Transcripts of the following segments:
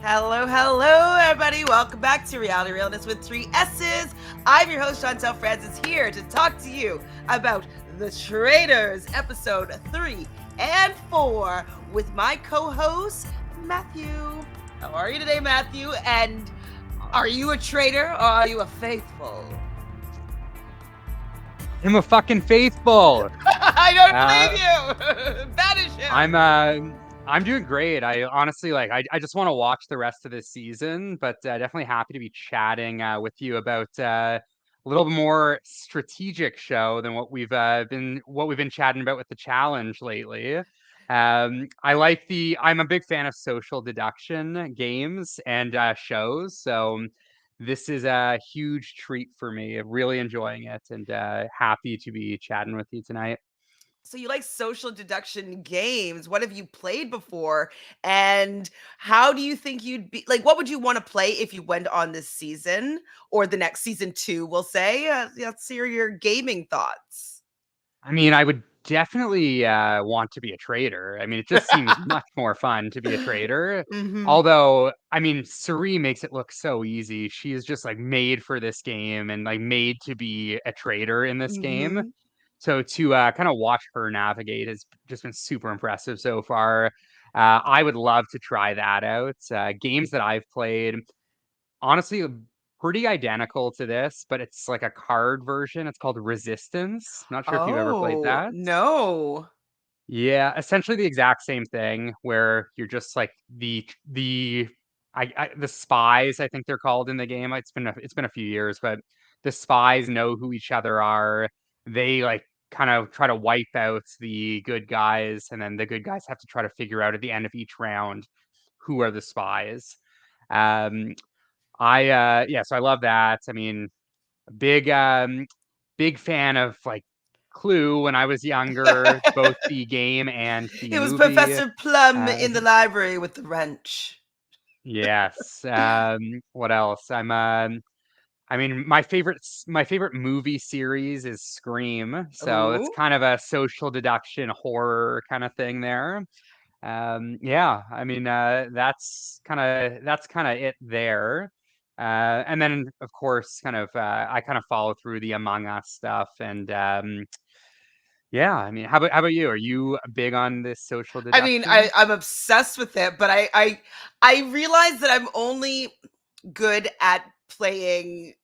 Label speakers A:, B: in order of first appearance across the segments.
A: Hello, everybody. Welcome back to Reality Realness with 3 S's. I'm your host, Chantele Francis, here to talk to you about The Traitors, episode 3 and 4, with my co-host, Matthew. How are you today, Matthew? And are you a traitor or are you a faithful?
B: I'm a fucking faithful.
A: I don't believe you. Banish him.
B: I'm doing great. I honestly I just want to watch the rest of this season, but definitely happy to be chatting with you about a little bit more strategic show than what we've been chatting about with the challenge lately. I'm a big fan of social deduction games and shows, so this is a huge treat for me. I'm really enjoying it and happy to be chatting with you tonight.
A: So you like social deduction games. What have you played before? And how do you think you'd be like, what would you want to play if you went on this season or the next season two, we'll say? Let's hear your gaming thoughts.
B: I mean, I would definitely want to be a trader. I mean, it just seems much more fun to be a trader.
A: Mhm.
B: Although, I mean, Suri makes it look so easy. She is just like made for this game and like made to be a trader in this game.
A: Mhm.
B: So to kind of watch her navigate has just been super impressive so far. I would love to try that out. Games that I've played, honestly, pretty identical to this, but it's like a card version. It's called Resistance. Not sure if you've ever played
A: Oh,
B: that.
A: no.
B: Yeah, essentially the exact same thing where you're just like the spies, I think they're called in the game. It's been a few years, but the spies know who each other are. They like kind of try to wipe out the good guys, and then the good guys have to try to figure out at the end of each round who are the spies. Um, so I love that. I mean, big big fan of like Clue when I was younger, both the game and the
A: It was
B: movie.
A: Professor Plum
B: Uh,
A: in the library with the wrench.
B: yes. What else? I mean, my favorite movie series is Scream, so it's
A: Ooh.
B: kind of a social deduction horror kind of thing there. Yeah, I mean, that's kind of it there. And then of course, I kind of follow through the Among Us stuff, and yeah, I mean, how about you? Are you big on this social
A: I mean,
B: deduction?
A: I'm obsessed with it, but I realize that I'm only good at playing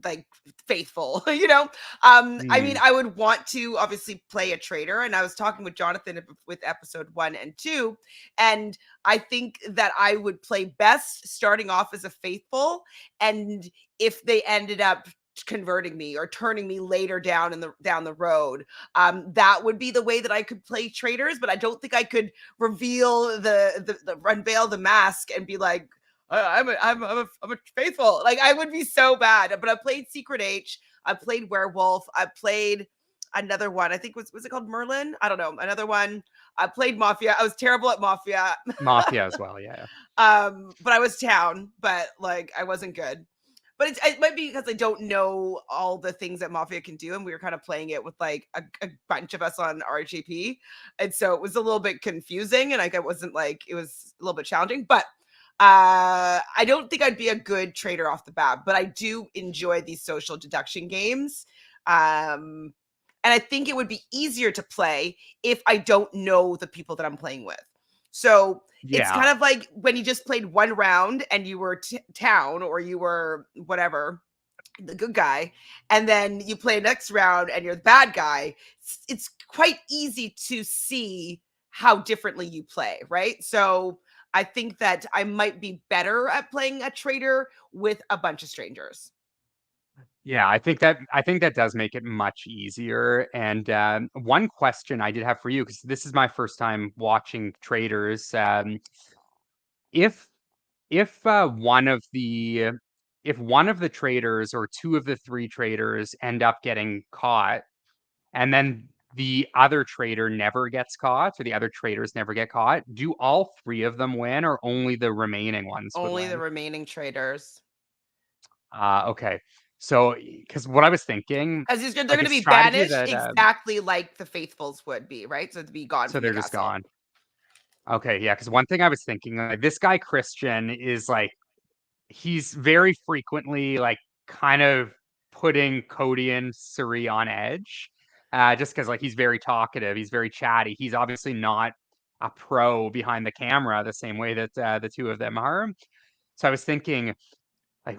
A: like faithful, I mean,
B: Mm,
A: I would want to obviously play a traitor, and I was talking with Jonathan with episode 1 and 2, and I think that I would play best starting off as a faithful, and if they ended up converting me or turning me later down the road, that would be the way that I could play traitors. But I don't think I could reveal the unveil the mask and be like, I'm a faithful. Like, I would be so bad. But I played Secret H. I played Werewolf. I played another one. I think was it called Merlin? I don't know. Another one. I played Mafia. I was terrible at Mafia.
B: Mafia as well, yeah.
A: But I was Town. But like, I wasn't good. But it might be because I don't know all the things that Mafia can do, and we were kind of playing it with like a bunch of us on RGP, and so it was a little bit confusing, and like it wasn't like it was a little bit challenging. But I don't think I'd be a good trader off the bat, but I do enjoy these social deduction games. Um, and I think it would be easier to play if I don't know the people that I'm playing with. So it's
B: Yeah.
A: kind of like when you just played one round and you were Town or you were whatever, the good guy, and then you play next round and you're the bad guy. It's quite easy to see how differently you play, right? So I think that I might be better at playing a traitor with a bunch of strangers.
B: Yeah, I think that does make it much easier. And one question I did have for you, because this is my first time watching Traders, if if one of the traders or two of the three traders end up getting caught, and then the other trader never gets caught, or the other traders never get caught, do all three of them win, or only the remaining ones would
A: Only the
B: win?
A: remaining traders.
B: Okay. So, because what I was thinking,
A: Because they're
B: like
A: going
B: a
A: to be
B: strategy
A: banished
B: that
A: exactly like the faithfuls would be, right? So to be gone
B: so
A: from the
B: they're just
A: castle.
B: gone. Okay, yeah, because one thing I was thinking, like this guy Christian is like he's very frequently like kind of putting Cody and Suri on edge. Just because like he's very talkative, he's very chatty. He's obviously not a pro behind the camera the same way that the two of them are. So I was thinking like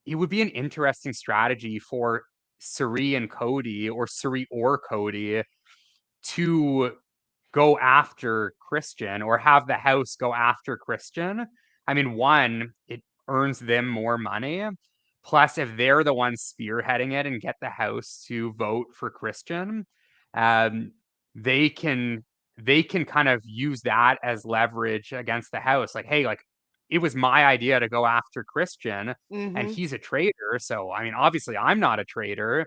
B: it would be an interesting strategy for Suri and Cody or Suri or Cody to go after Christian or have the house go after Christian. I mean, one, it earns them more money. Plus, if they're the ones spearheading it and get the house to vote for Christian, um, they can they can kind of use that as leverage against the house. Like, hey, like it was my idea to go after Christian, and
A: Hmm.
B: he's a traitor. So, I mean, obviously, I'm not a traitor.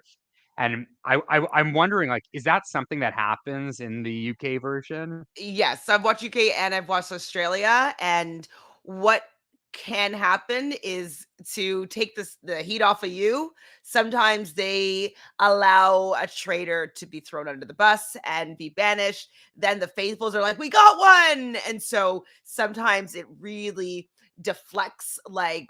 B: And I'm wondering, like, is that something that happens in the UK version?
A: Yes, I've watched UK and I've watched Australia, and what can happen is to take the heat off of you. Sometimes they allow a traitor to be thrown under the bus and be banished. Then the faithfuls are like, "We got one," and so sometimes it really deflects like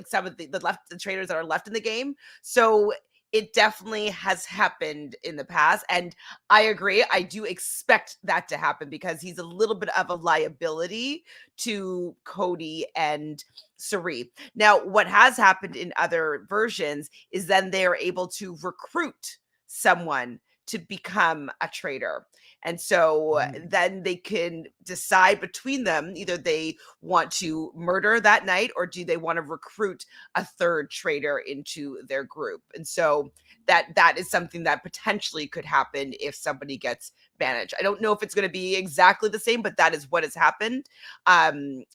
A: some of the traitors that are left in the game. So it definitely has happened in the past, and I agree. I do expect that to happen because he's a little bit of a liability to Cody and Sari. Now, what has happened in other versions is then they're able to recruit someone to become a traitor. And so
B: Mm.
A: then they can decide between them, either they want to murder that night or do they want to recruit a third traitor into their group. And so that is something that potentially could happen if somebody gets banished. I don't know if it's going to be exactly the same, but that is what has happened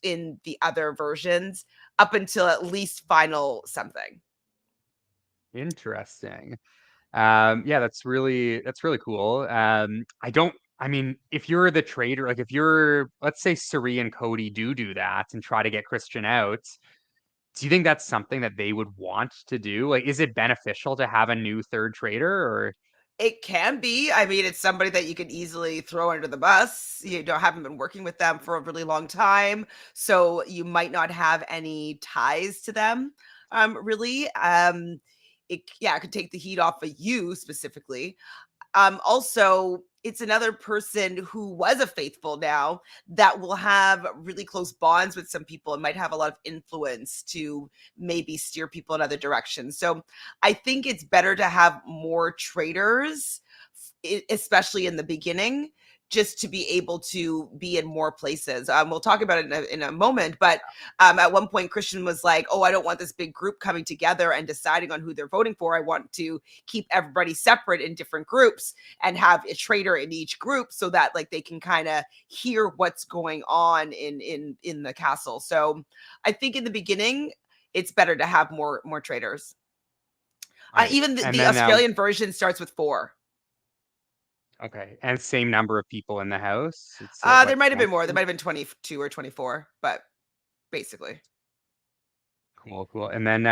A: in the other versions up until at least final something.
B: Interesting. Yeah, that's really cool. I don't. I mean, if you're the trader, like if you're, let's say, Suri and Cody do that and try to get Christian out, do you think that's something that they would want to do? Like, is it beneficial to have a new third trader, or
A: It can be. I mean, it's somebody that you could easily throw under the bus. You don't haven't been working with them for a really long time, so you might not have any ties to them. Really, it could take the heat off of you specifically. Also, it's another person who was a faithful now that will have really close bonds with some people and might have a lot of influence to maybe steer people in other directions. So I think it's better to have more traders, especially in the beginning, just to be able to be in more places. We'll talk about it in a moment, but at one point, Christian was like, "Oh, I don't want this big group coming together and deciding on who they're voting for. I want to keep everybody separate in different groups and have a traitor in each group so that like they can kind of hear what's going on in the castle." So I think in the beginning, it's better to have more traders.
B: right?
A: Even
B: And
A: the
B: then
A: Australian version starts with four.
B: okay, and same number of people in the house. It's what
A: There might have been more. There
B: 20?
A: might have been 22 or 24, but basically.
B: Cool, cool. And then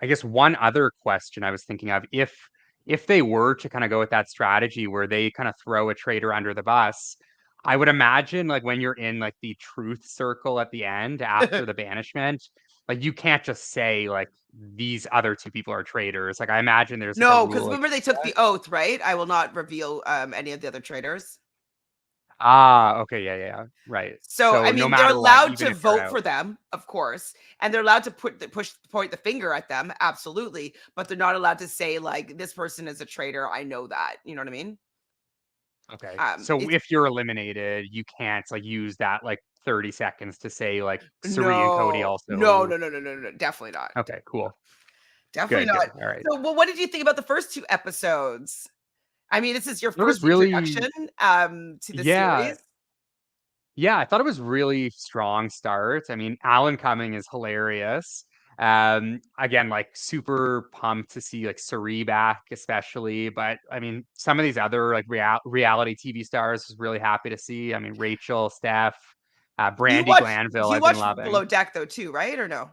B: I guess one other question I was thinking of, if they were to kind of go with that strategy where they kind of throw a traitor under the bus, I would imagine like when you're in like the truth circle at the end after the banishment, like you can't just say like these other two people are traitors. Like I imagine there's like a
A: No, because
B: rule
A: remember they
B: against
A: took
B: that.
A: the oath, right? I will not reveal any of the other traitors.
B: Ah, okay, yeah, yeah, yeah. Right.
A: So, I
B: So no
A: mean, they're
B: matter what,
A: allowed
B: even
A: to
B: if you're
A: vote
B: out.
A: for them, of course, and they're allowed to point the finger at them, absolutely, but they're not allowed to say like this person is a traitor. I know that. You know what I mean?
B: Okay. So
A: It's
B: if you're eliminated, you can't like use that like 30 seconds to say like Suri and Cody
A: no, no,
B: also.
A: no, no, no, no, no, definitely not.
B: Okay, cool.
A: Definitely
B: Good,
A: not.
B: good. All right.
A: So, well, what did you think about the first two episodes? I mean, this is your
B: It was
A: first
B: really,
A: introduction to the
B: yeah,
A: series.
B: yeah, I thought it was really strong start. I mean, Alan Cumming is hilarious. Again, like super pumped to see like Suri back, especially. But I mean, some of these other like reality TV stars was really happy to see. I mean, Rachel, Steph,
A: You
B: Brandy
A: watched
B: Glanville,
A: you
B: I've been
A: watched
B: loving.
A: Below Deck though too, right? Or no?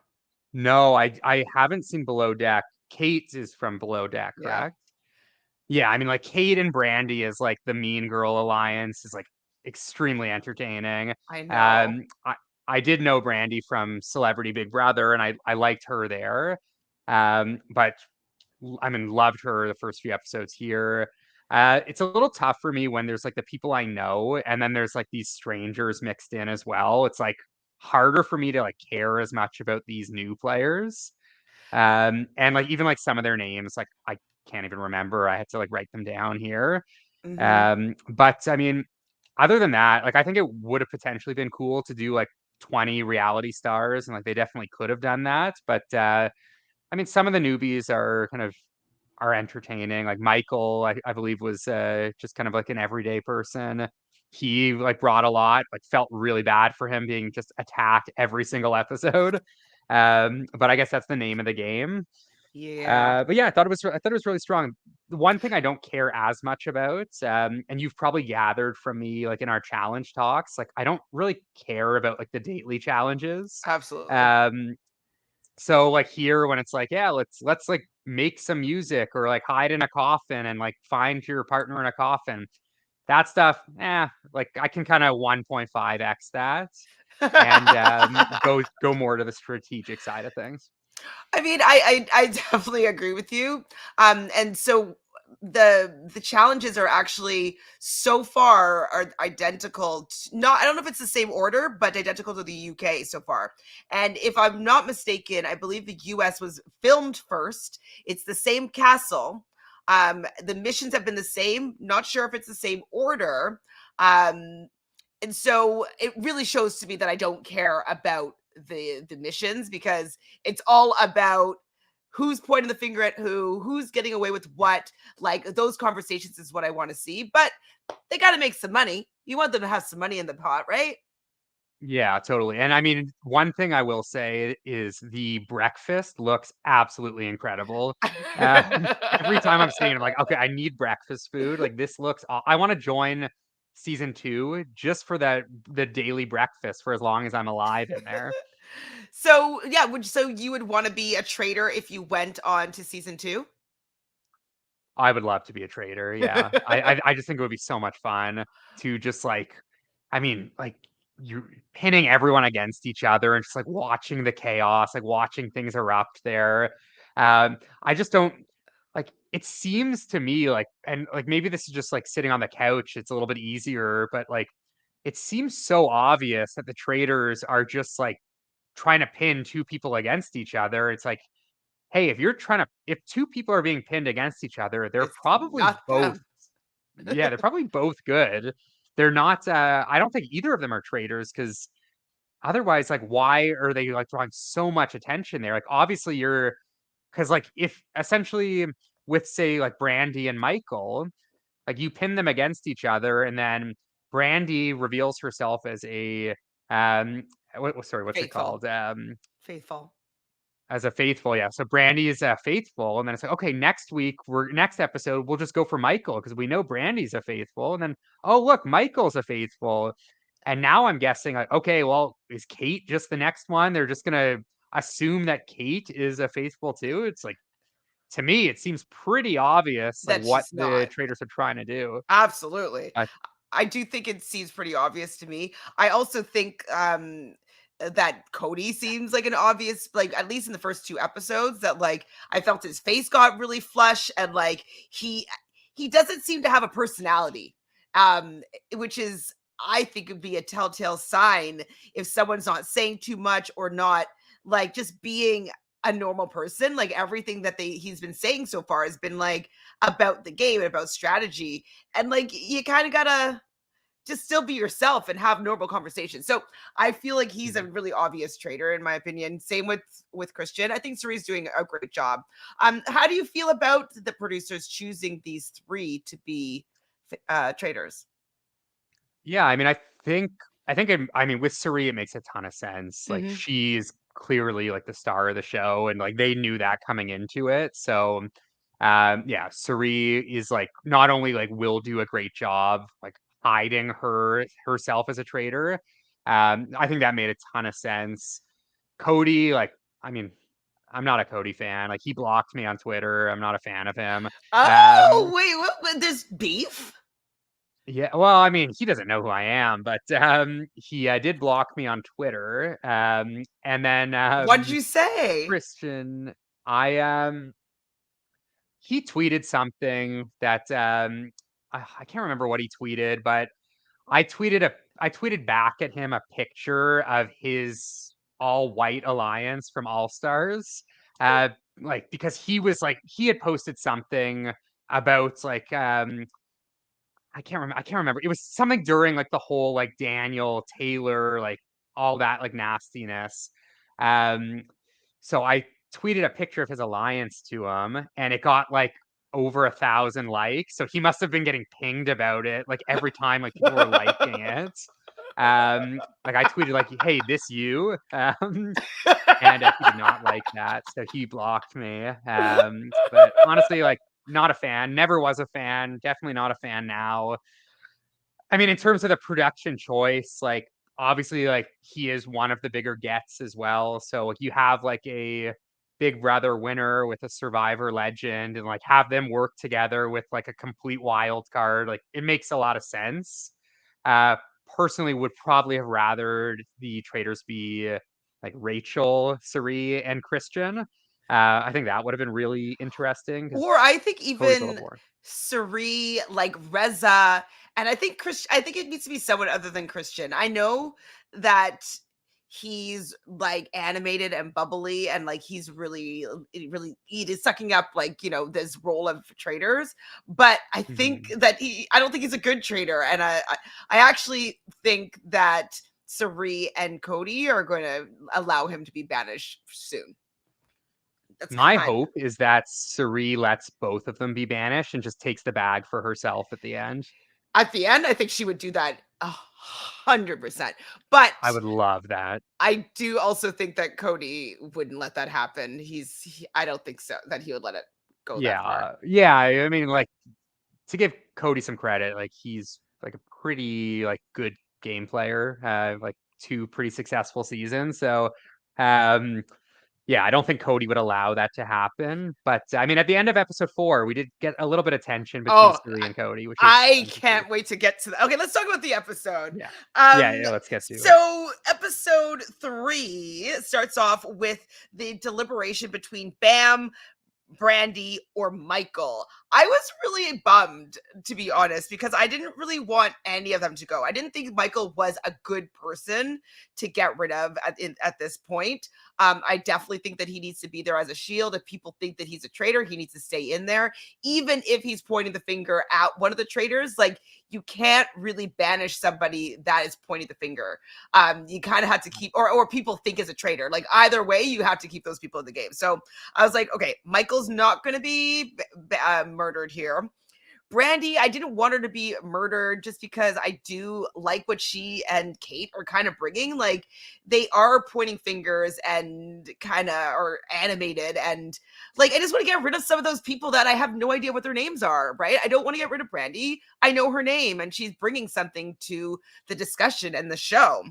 B: No, I haven't seen Below Deck. Kate is from Below Deck,
A: Yeah.
B: correct? Yeah, I mean, like Kate and Brandy is like the Mean Girl alliance is like extremely entertaining.
A: I know.
B: Um, I I did know Brandy from Celebrity Big Brother, and I liked her there. But I mean, loved her the first few episodes here. It's a little tough for me when there's like the people I know, and then there's like these strangers mixed in as well. It's like harder for me to like care as much about these new players. And like even like some of their names, like I can't even remember. I had to like write them down here.
A: Hmm.
B: But I mean, other than that, like I think it would have potentially been cool to do like 20 reality stars, and like they definitely could have done that. But I mean, some of the newbies are entertaining. Like Michael, I believe was just kind of like an everyday person. He like brought a lot. Like felt really bad for him being just attacked every single episode. But I guess that's the name of the game.
A: Yeah,
B: But yeah, I thought it was really strong. The one thing I don't care as much about, and you've probably gathered from me like in our challenge talks, like I don't really care about like the daily challenges.
A: absolutely.
B: Um, so like here when it's like, yeah, let's like make some music or like hide in a coffin and like find your partner in a coffin. That stuff, like I can kind of 1.5x that and go more to the strategic side of things.
A: I mean, I definitely agree with you. And so the challenges are actually so far are identical. Not, I don't know if it's the same order, but identical to the UK so far. And if I'm not mistaken, I believe the US was filmed first. It's the same castle. The missions have been the same. Not sure if it's the same order. Um, and so it really shows to me that I don't care about the missions because it's all about who's pointing the finger at who, who's getting away with what. Like those conversations is what I want to see, but they got to make some money. You want them to have some money in the pot, right?
B: Yeah, totally. And I mean, one thing I will say is the breakfast looks absolutely incredible. Uh, every time I'm seeing it, I'm like, okay, I need breakfast food. Like this looks, I want to join season two just for the daily breakfast for as long as I'm alive in there.
A: So yeah, would so you would want to be a traitor if you went on to season two?
B: I would love to be a trader. Yeah, I just think it would be so much fun to just like, I mean, like you're pinning everyone against each other and just like watching the chaos, like watching things erupt there. I just don't like. It seems to me like, and like maybe this is just like sitting on the couch. It's a little bit easier, but like it seems so obvious that the traders are just like trying to pin two people against each other. It's like hey, if two people are being pinned against each other, they're
A: It's
B: probably
A: not
B: both
A: them.
B: yeah, they're probably both good. They're not I don't think either of them are traitors because otherwise, like, why are they like drawing so much attention there? Like, obviously you're because like if essentially with say like Brandy and Michael, like you pin them against each other and then Brandy reveals herself as a um sorry, what's it
A: Faithful.
B: called?
A: Faithful.
B: As a faithful, yeah. So Brandy is a faithful, and then it's like, okay, next episode, we'll just go for Michael because we know Brandy's a faithful, and then oh look, Michael's a faithful, and now I'm guessing like, okay, well, is Kate just the next one? They're just gonna assume that Kate is a faithful too. It's like to me, it seems pretty obvious like
A: That
B: what
A: she's
B: the
A: not.
B: traders are trying to do.
A: Absolutely.
B: Uh,
A: I do think it seems pretty obvious to me. I also think that Cody seems like an obvious, like at least in the first two episodes, that like I felt his face got really flush and like he doesn't seem to have a personality. Which is I think would be a telltale sign if someone's not saying too much or not like just being a normal person. Like everything that he's been saying so far has been like about the game and about strategy. And like you kind of gotta just still be yourself and have normal conversations. So I feel like he's a
B: mhm.
A: really obvious traitor in my opinion. Same with Christian. I think Cerie's doing a great job. How do you feel about the producers choosing these three to be traitors?
B: Yeah, I mean, I mean, with Suri, it makes a ton of sense. Like,
A: Hmm.
B: she's clearly like the star of the show, and like they knew that coming into it. So, yeah, Suri is like not only like will do a great job like hiding herself as a traitor. I think that made a ton of sense. Cody, like, I mean, I'm not a Cody fan. Like, he blocked me on Twitter. I'm not a fan of him. Um,
A: Oh wait, there's beef.
B: Yeah, well, I mean, he doesn't know who I am, but he did block me on Twitter. And then
A: What did you say?
B: Christian, I he tweeted something that I can't remember what he tweeted, but I tweeted back at him a picture of his all white alliance from All Stars. Uh like because he was like he had posted something about like I can't remember. It was something during like the whole like Daniel Taylor like all that like nastiness. Um so I tweeted a picture of his alliance to him and it got like over 1,000 likes. So he must have been getting pinged about it like every time like people were liking it. Like I tweeted like, "Hey, this you?" And he did not like that, so he blocked me. But honestly, like not a fan, never was a fan, definitely not a fan now. I mean, in terms of the production choice, like obviously, like he is one of the bigger gets as well. So like you have like a Big Brother winner with a Survivor legend, and like have them work together with like a complete wild card. Like it makes a lot of sense. Uh, Personally, would probably have rathered the Traitors be like Rachel, Suri, and Christian. I think that would have been really interesting because
A: Or I think
B: Cody's a little
A: even
B: more.
A: Suri, like Reza, and I think it needs to be someone other than Christian. I know that he's like animated and bubbly and like he's really he is sucking up like this role of traders, but
B: Mhm.
A: I don't think he's a good trader, and I actually think that Suri and Cody are going to allow him to be banished soon. That's
B: My
A: kind
B: hope is that Suri lets both of them be banished and just takes the bag for herself at the end.
A: At the end, I think she would do that 100%. But
B: I would love that.
A: I do also think that Cody wouldn't let that happen. I don't think so that he would let it go that far.
B: Yeah. Yeah, I mean, like, to give Cody some credit, like, he's, like, a pretty, like, good game player, like, 2 pretty successful seasons, so, um, yeah, I don't think Cody would allow that to happen, but, I mean, at the end of episode 4, we did get a little bit of tension between
A: Oh,
B: Suri and Cody, which was
A: I
B: fun to see.
A: can't wait to get to that. Okay, let's talk about the episode.
B: Yeah. Yeah,
A: Um,
B: yeah, let's get to it.
A: so episode 3 starts off with the deliberation between Bam, Brandy, or Michael. I was really bummed, to be honest, because I didn't really want any of them to go. I didn't think Michael was a good person to get rid of at this point. I definitely think that he needs to be there as a shield. If people think that he's a traitor, he needs to stay in there. Even if he's pointing the finger at one of the traitors, like you can't really banish somebody that is pointing the finger. You kind of have to keep, or people think is a traitor. Like either way, you have to keep those people in the game. So I was like, okay, Michael's not going to be murdered here. Brandy, I didn't want her to be murdered just because I do like what she and Kate are kind of bringing. Like they are pointing fingers and kind of are animated, and like I just want to get rid of some of those people that I have no idea what their names are, right? I don't want to get rid of Brandy. I know her name and she's bringing something to the discussion and the show.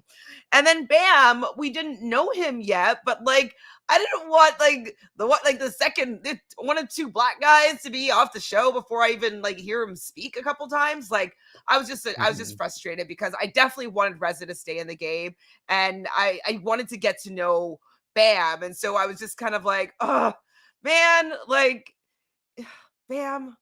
A: And then Bam, we didn't know him yet, but like I didn't want like the second one or two black guys to be off the show before I even like hear him speak a couple times. Like I was just
B: Mhm.
A: frustrated because I definitely wanted Reza to stay in the game, and I wanted to get to know Bam, and so I was just kind of like, oh man, like Bam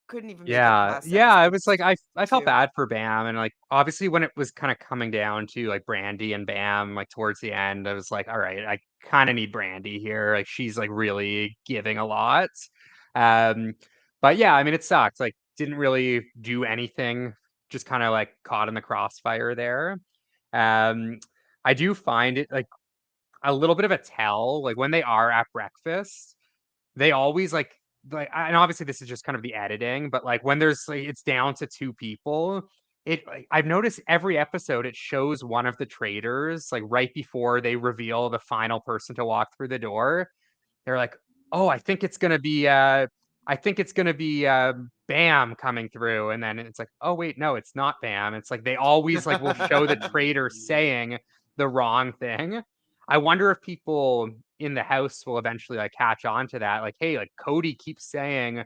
A: couldn't even make it
B: Yeah,
A: past
B: yeah, I
A: episode
B: was like, I felt
A: 2.
B: bad for Bam, and, like, obviously, when it was kinda coming down to, like, Brandy and Bam, like, towards the end, I was like, "Alright, I kinda need Brandy here," like, she's, like, really giving a lot, um, but yeah, I mean, it sucks, like, didn't really do anything, just kinda, like, caught in the crossfire there, um, I do find it, like, a little bit of a tell, like, when they are at breakfast, they always, and obviously this is just kind of the editing, but, like, when there's, like it's down to 2 people, I've noticed every episode, it shows one of the traitors, like, right before they reveal the final person to walk through the door. They're like, "Oh, I think it's gonna be, Bam coming through," and then it's like, "Oh, wait, no, it's not Bam." It's like they always, like, will show the traitor saying the wrong thing. I wonder if people in the house will eventually, like, catch on to that, like, "Hey, like, Cody keeps saying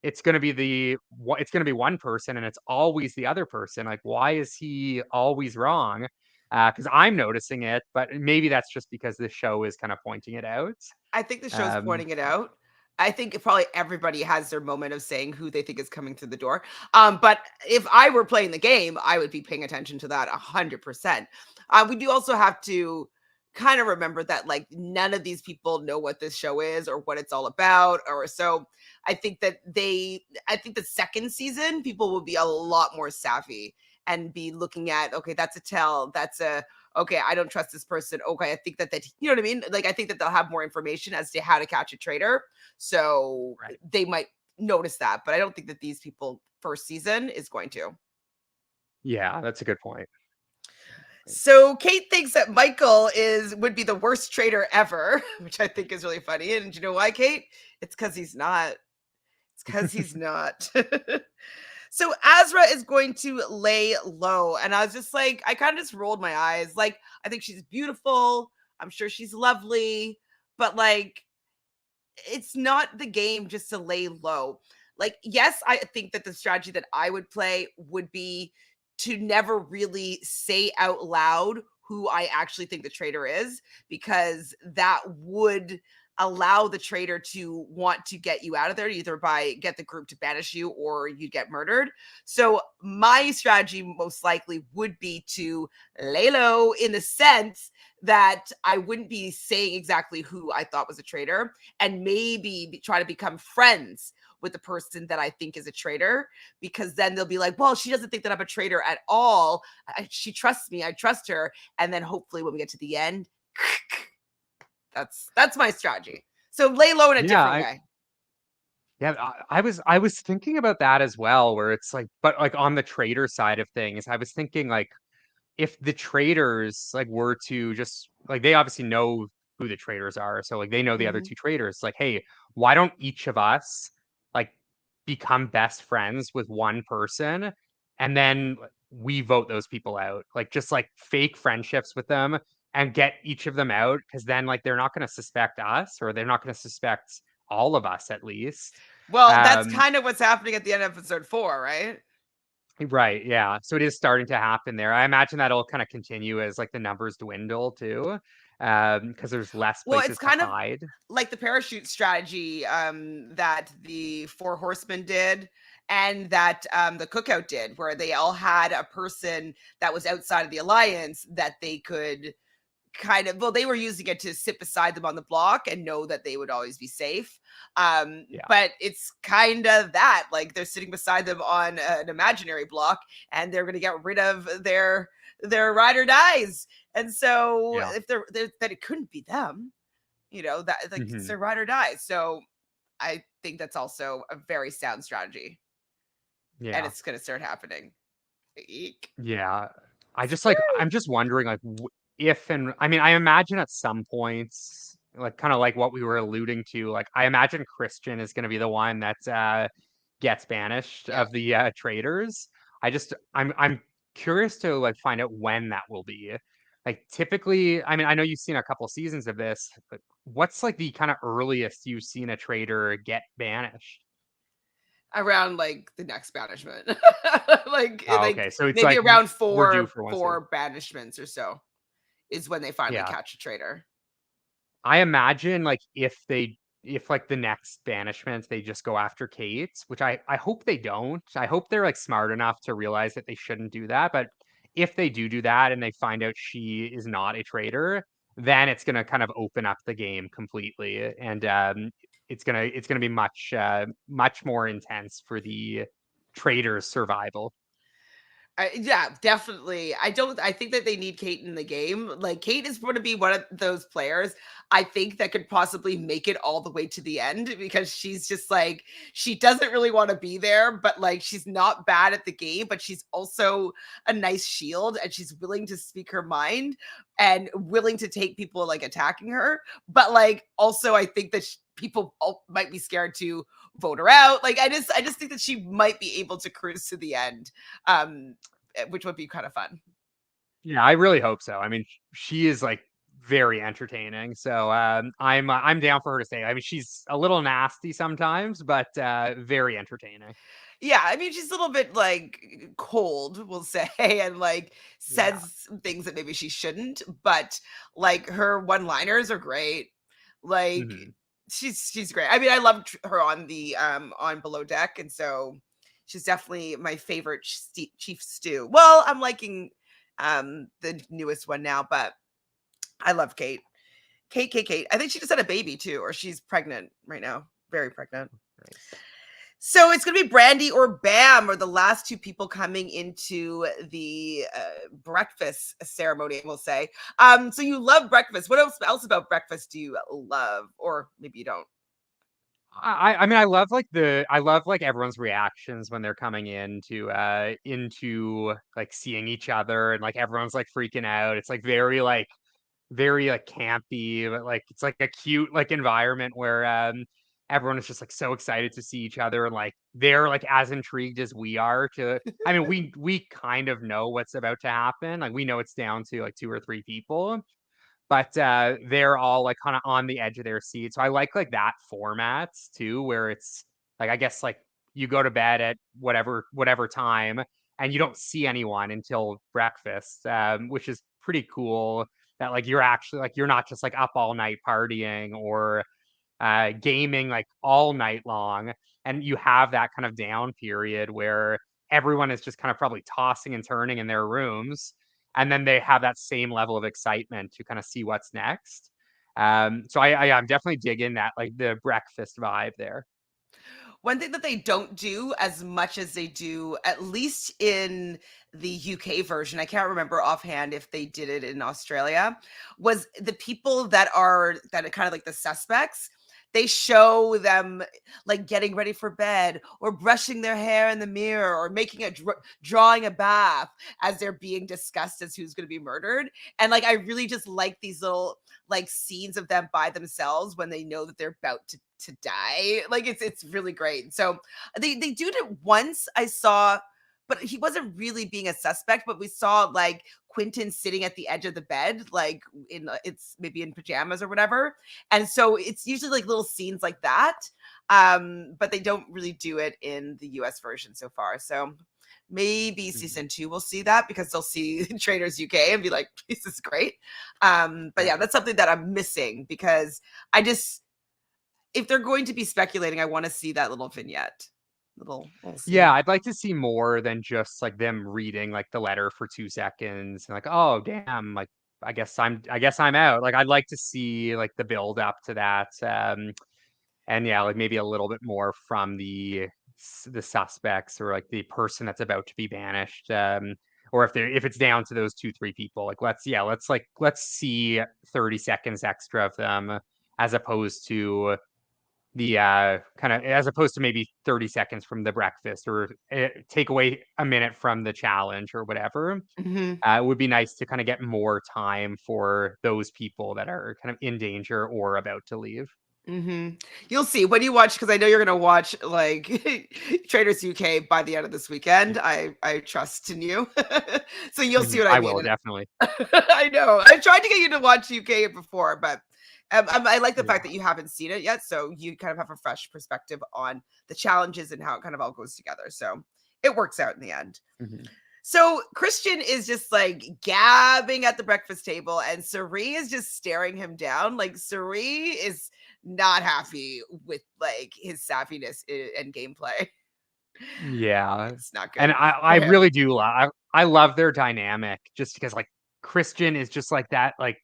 B: it's going to be it's going to be one person and it's always the other person. Like, why is he always wrong? Because I'm noticing it, but maybe that's just because the show is kind of pointing it out.
A: I think the show's
B: Um,
A: pointing it out. I think probably everybody has their moment of saying who they think is coming through the door. But if I were playing the game, I would be paying attention to that 100%. We do also have to kind of remember that like none of these people know what this show is or what it's all about, or so. I think that I think the second season, people will be a lot more savvy and be looking at, okay, that's a tell, that's a okay, I don't trust this person. Okay, I think that you know what I mean? Like I think that they'll have more information as to how to catch a traitor. So
B: right.
A: they might notice that, but I don't think that these people first season is going to.
B: Yeah, that's a good point.
A: So Kate thinks that Michael is would be the worst traitor ever, which I think is really funny. And you know why, Kate? It's because he's not. It's because he's not. So Azra is going to lay low. And I was just like, I kind of just rolled my eyes. Like, I think she's beautiful. I'm sure she's lovely. But like, it's not the game just to lay low. Like, yes, I think that the strategy that I would play would be to never really say out loud who I actually think the traitor is, because that would allow the traitor to want to get you out of there, either by get the group to banish you or you get murdered. So my strategy most likely would be to lay low, in the sense that I wouldn't be saying exactly who I thought was a traitor, and maybe try to become friends with the person that I think is a traitor, because then they'll be like, well, she doesn't think that I'm a traitor at all. She trusts me. I trust her. And then hopefully when we get to the end, that's my strategy. So lay low in a
B: Yeah,
A: different way.
B: yeah, I was thinking about that as well, where it's like, but like on the trader side of things, I was thinking like if the traders like were to just like they obviously know who the traders are, so like they know the other
A: Mhm.
B: two traders. Like, hey, why don't each of us like become best friends with one person, and then we vote those people out, like just like fake friendships with them and get each of them out, because then like they're not going to suspect us, or they're not going to suspect all of us at least.
A: Well, that's
B: Um,
A: kind of what's happening at the end of episode 4, right?
B: Right, yeah. So it is starting to happen there. I imagine that'll kind of continue as like the numbers dwindle too, because there's less
A: Well, it's
B: places to
A: kind of
B: hide.
A: like the parachute strategy that the Four Horsemen did, and that the Cookout did, where they all had a person that was outside of the alliance that they could kind of, well, they were using it to sit beside them on the block and know that they would always be safe.
B: Yeah.
A: But it's kind of that, like they're sitting beside them on an imaginary block, and they're going to get rid of their ride or dies. And so
B: Yeah.
A: if they're that, it couldn't be them, you know, that like it's
B: Hmm.
A: their ride or die. So I think that's also a very sound strategy, and
B: Yeah.
A: it's going to start happening. Eek.
B: Yeah. I just like
A: Scary.
B: I'm just wondering like if, and I mean I imagine at some points like kind of like what we were alluding to, like I imagine Christian is going to be the one that gets banished
A: Yeah.
B: of the traders. I'm curious to like find out when that will be. Like typically, I mean I know you've seen a couple seasons of this, but what's like the kind of earliest you've seen a trader get banished?
A: Around like the next banishment.
B: Oh,
A: Like
B: okay. So it's
A: maybe
B: like
A: around
B: we're due for one soon.
A: four banishments or so is when they finally
B: Yeah.
A: catch a traitor.
B: I imagine like if like the next banishment they just go after Kate, which I hope they don't. I hope they're like smart enough to realize that they shouldn't do that. But if they do that and they find out she is not a traitor, then it's gonna kind of open up the game completely, and it's gonna be much more intense for the traitors' survival.
A: Yeah, definitely. I think that they need Kate in the game. Like Kate is going to be one of those players I think that could possibly make it all the way to the end, because she's just like she doesn't really want to be there, but like she's not bad at the game, but she's also a nice shield, and she's willing to speak her mind and willing to take people like attacking her. But like also I think that people might be scared to vote her out. Like I just think that she might be able to cruise to the end. Um which would be kind of fun.
B: Yeah, I really hope so. I mean, she is like very entertaining. So I'm down for her to stay. I mean, she's a little nasty sometimes, but very entertaining.
A: Yeah, I mean, she's a little bit, like, cold, we'll say, and, like,
B: Yeah.
A: says some things that maybe she shouldn't, but, like, her one-liners are great. Like,
B: Hmm.
A: she's great. I mean, I loved her on the, on Below Deck, and so she's definitely my favorite Chief Stew. Well, I'm liking, the newest one now, but I love Kate. Kate. I think she just had a baby too, or she's pregnant right now, very pregnant.
B: Nice.
A: So it's going to be Brandy or Bam are the last two people coming into the breakfast ceremony, we'll say. So you love breakfast. What else about breakfast do you love? Or maybe you don't.
B: I mean, I love like everyone's reactions when they're coming into like seeing each other, and like everyone's like freaking out. It's like very like campy, but like it's like a cute like environment where everyone is just like so excited to see each other, and like they're like as intrigued as we are to. I mean, we kind of know what's about to happen. Like we know it's down to like two or three people, but they're all like kind of on the edge of their seat. So I like that format too, where it's like I guess like you go to bed at whatever time, and you don't see anyone until breakfast, which is pretty cool. That like you're actually like you're not just like up all night partying or gaming like all night long, and you have that kind of down period where everyone is just kind of probably tossing and turning in their rooms, and then they have that same level of excitement to kind of see what's next. So I'm definitely digging that like the breakfast vibe there.
A: One thing that they don't do as much as they do, at least in the UK version, I can't remember offhand if they did it in Australia, was the people that are kind of like the suspects. They show them like getting ready for bed or brushing their hair in the mirror or making drawing a bath as they're being discussed as who's going to be murdered. And like, I really just like these little like scenes of them by themselves when they know that they're about to die. Like it's really great. So they did it once I saw, but he wasn't really being a suspect, but we saw like Quentin sitting at the edge of the bed, like it's maybe in pajamas or whatever. And so it's usually like little scenes like that. But they don't really do it in the US version so far. So maybe
B: Mhm.
A: season two we'll see that because they'll see Traitors UK and be like, this is great. But yeah,
B: Right.
A: that's something that I'm missing because I just if they're going to be speculating, I want to see that little vignette, little
B: Yeah,
A: scene.
B: I'd like to see more than just like them reading like the letter for 2 seconds and like, oh damn, like I guess I'm out. Like I'd like to see like the build up to that. And yeah, like maybe a little bit more from the suspects or like the person that's about to be banished. Or if it's down to those two, three people, like let's see 30 seconds extra of them as opposed to the kind of as opposed to maybe 30 seconds from the breakfast or take away a minute from the challenge or whatever.
A: Hmm.
B: It would be nice to kind of get more time for those people that are kind of in danger or about to leave.
A: Hmm. You'll see when you watch because I know you're gonna watch like Traders UK by the end of this weekend. I trust in you, so you'll see
B: Mhm.
A: what I
B: I
A: mean.
B: will definitely.
A: I know. I tried to get you to watch UK before, but I like the fact
B: Yeah.
A: that you haven't seen it yet, so you kind of have a fresh perspective on the challenges and how it kind of all goes together. So it works out in the end.
B: Mhm.
A: So Christian is just like gabbing at the breakfast table, and Sari is just staring him down. Like Sari is not happy with like his savviness and gameplay.
B: Yeah.
A: It's not
B: And
A: good
B: I
A: for him.
B: really do I love their dynamic just because like Christian is just like that like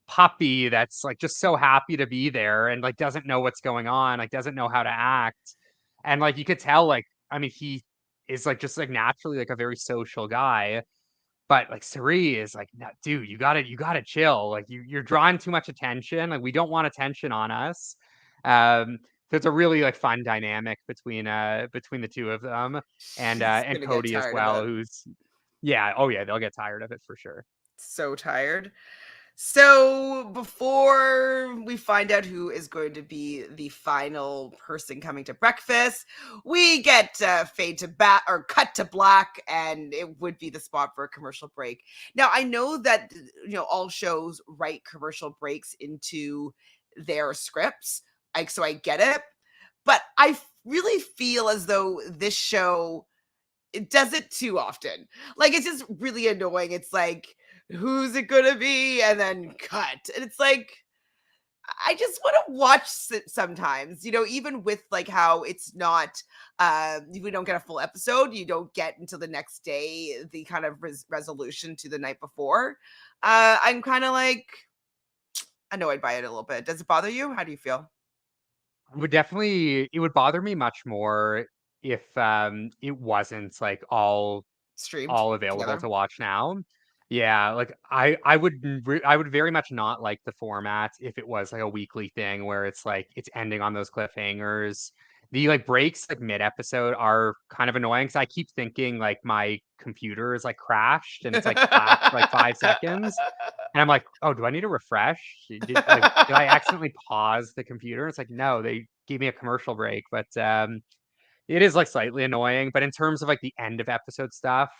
B: puppy that's like just so happy to be there and like doesn't know what's going on, like doesn't know how to act. And like you could tell like I mean he is like just like naturally like a very social guy. But like Suri is like, no, dude, you gotta chill. Like you're drawing too much attention. Like we don't want attention on us. So it's a really like fun dynamic between the two of them
A: She's
B: and
A: gonna get
B: Cody as
A: tired of
B: well,
A: it.
B: who's yeah, oh yeah, they'll get tired of it for sure.
A: So tired. So before we find out who is going to be the final person coming to breakfast, we get fade to bat or cut to black, and it would be the spot for a commercial break. Now I know that all shows write commercial breaks into their scripts, like so I get it, but I really feel as though this show it does it too often. Like it's just really annoying. It's like, who's it gonna be? And then cut. And it's like, I just want to watch it sometimes, even with like how it's not, we don't get a full episode, you don't get until the next day the kind of resolution to the night before. I'm kind of like annoyed by it a little bit. Does it bother you? How do you feel?
B: It would bother me much more if it wasn't like
A: Streamed
B: all available
A: together.
B: to watch now. Yeah, like I would very much not like the format if it was like a weekly thing where it's like it's ending on those cliffhangers. The like breaks like mid episode are kind of annoying because I keep thinking like my computer is like crashed and it's like flat for like 5 seconds. And I'm like, oh, do I need to refresh? Did I accidentally pause the computer? It's like, no, they gave me a commercial break, but it is like slightly annoying. But in terms of like the end of episode stuff,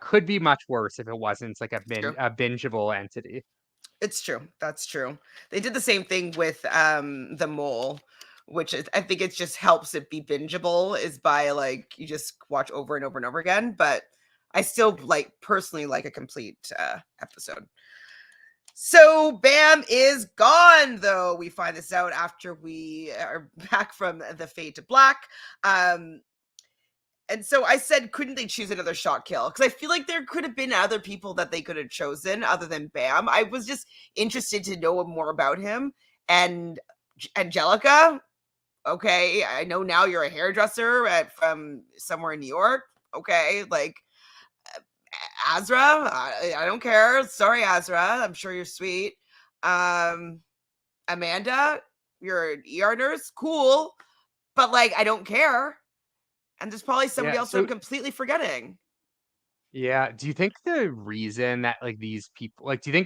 B: could be much worse if it wasn't like
A: True.
B: a bingeable entity.
A: It's true. That's true. They did the same thing with The Mole, which is, I think it just helps it be bingeable is by like you just watch over and over and over again, but I still like personally like a complete episode. So Bam is gone though. We find this out after we are back from the fade to black. Um and so I said, couldn't they choose another shot kill? Because I feel like there could have been other people that they could have chosen other than Bam. I was just interested to know more about him. And Angelica, okay, I know now you're a hairdresser from somewhere in New York. Okay, like Azra, I don't care. Sorry, Azra. I'm sure you're sweet. Um, Amanda, you're an ER nurse. Cool. But like, I don't care. And there's probably somebody
B: Yeah.
A: else I'm completely forgetting.
B: Yeah. Do you think the reason that like these people like do you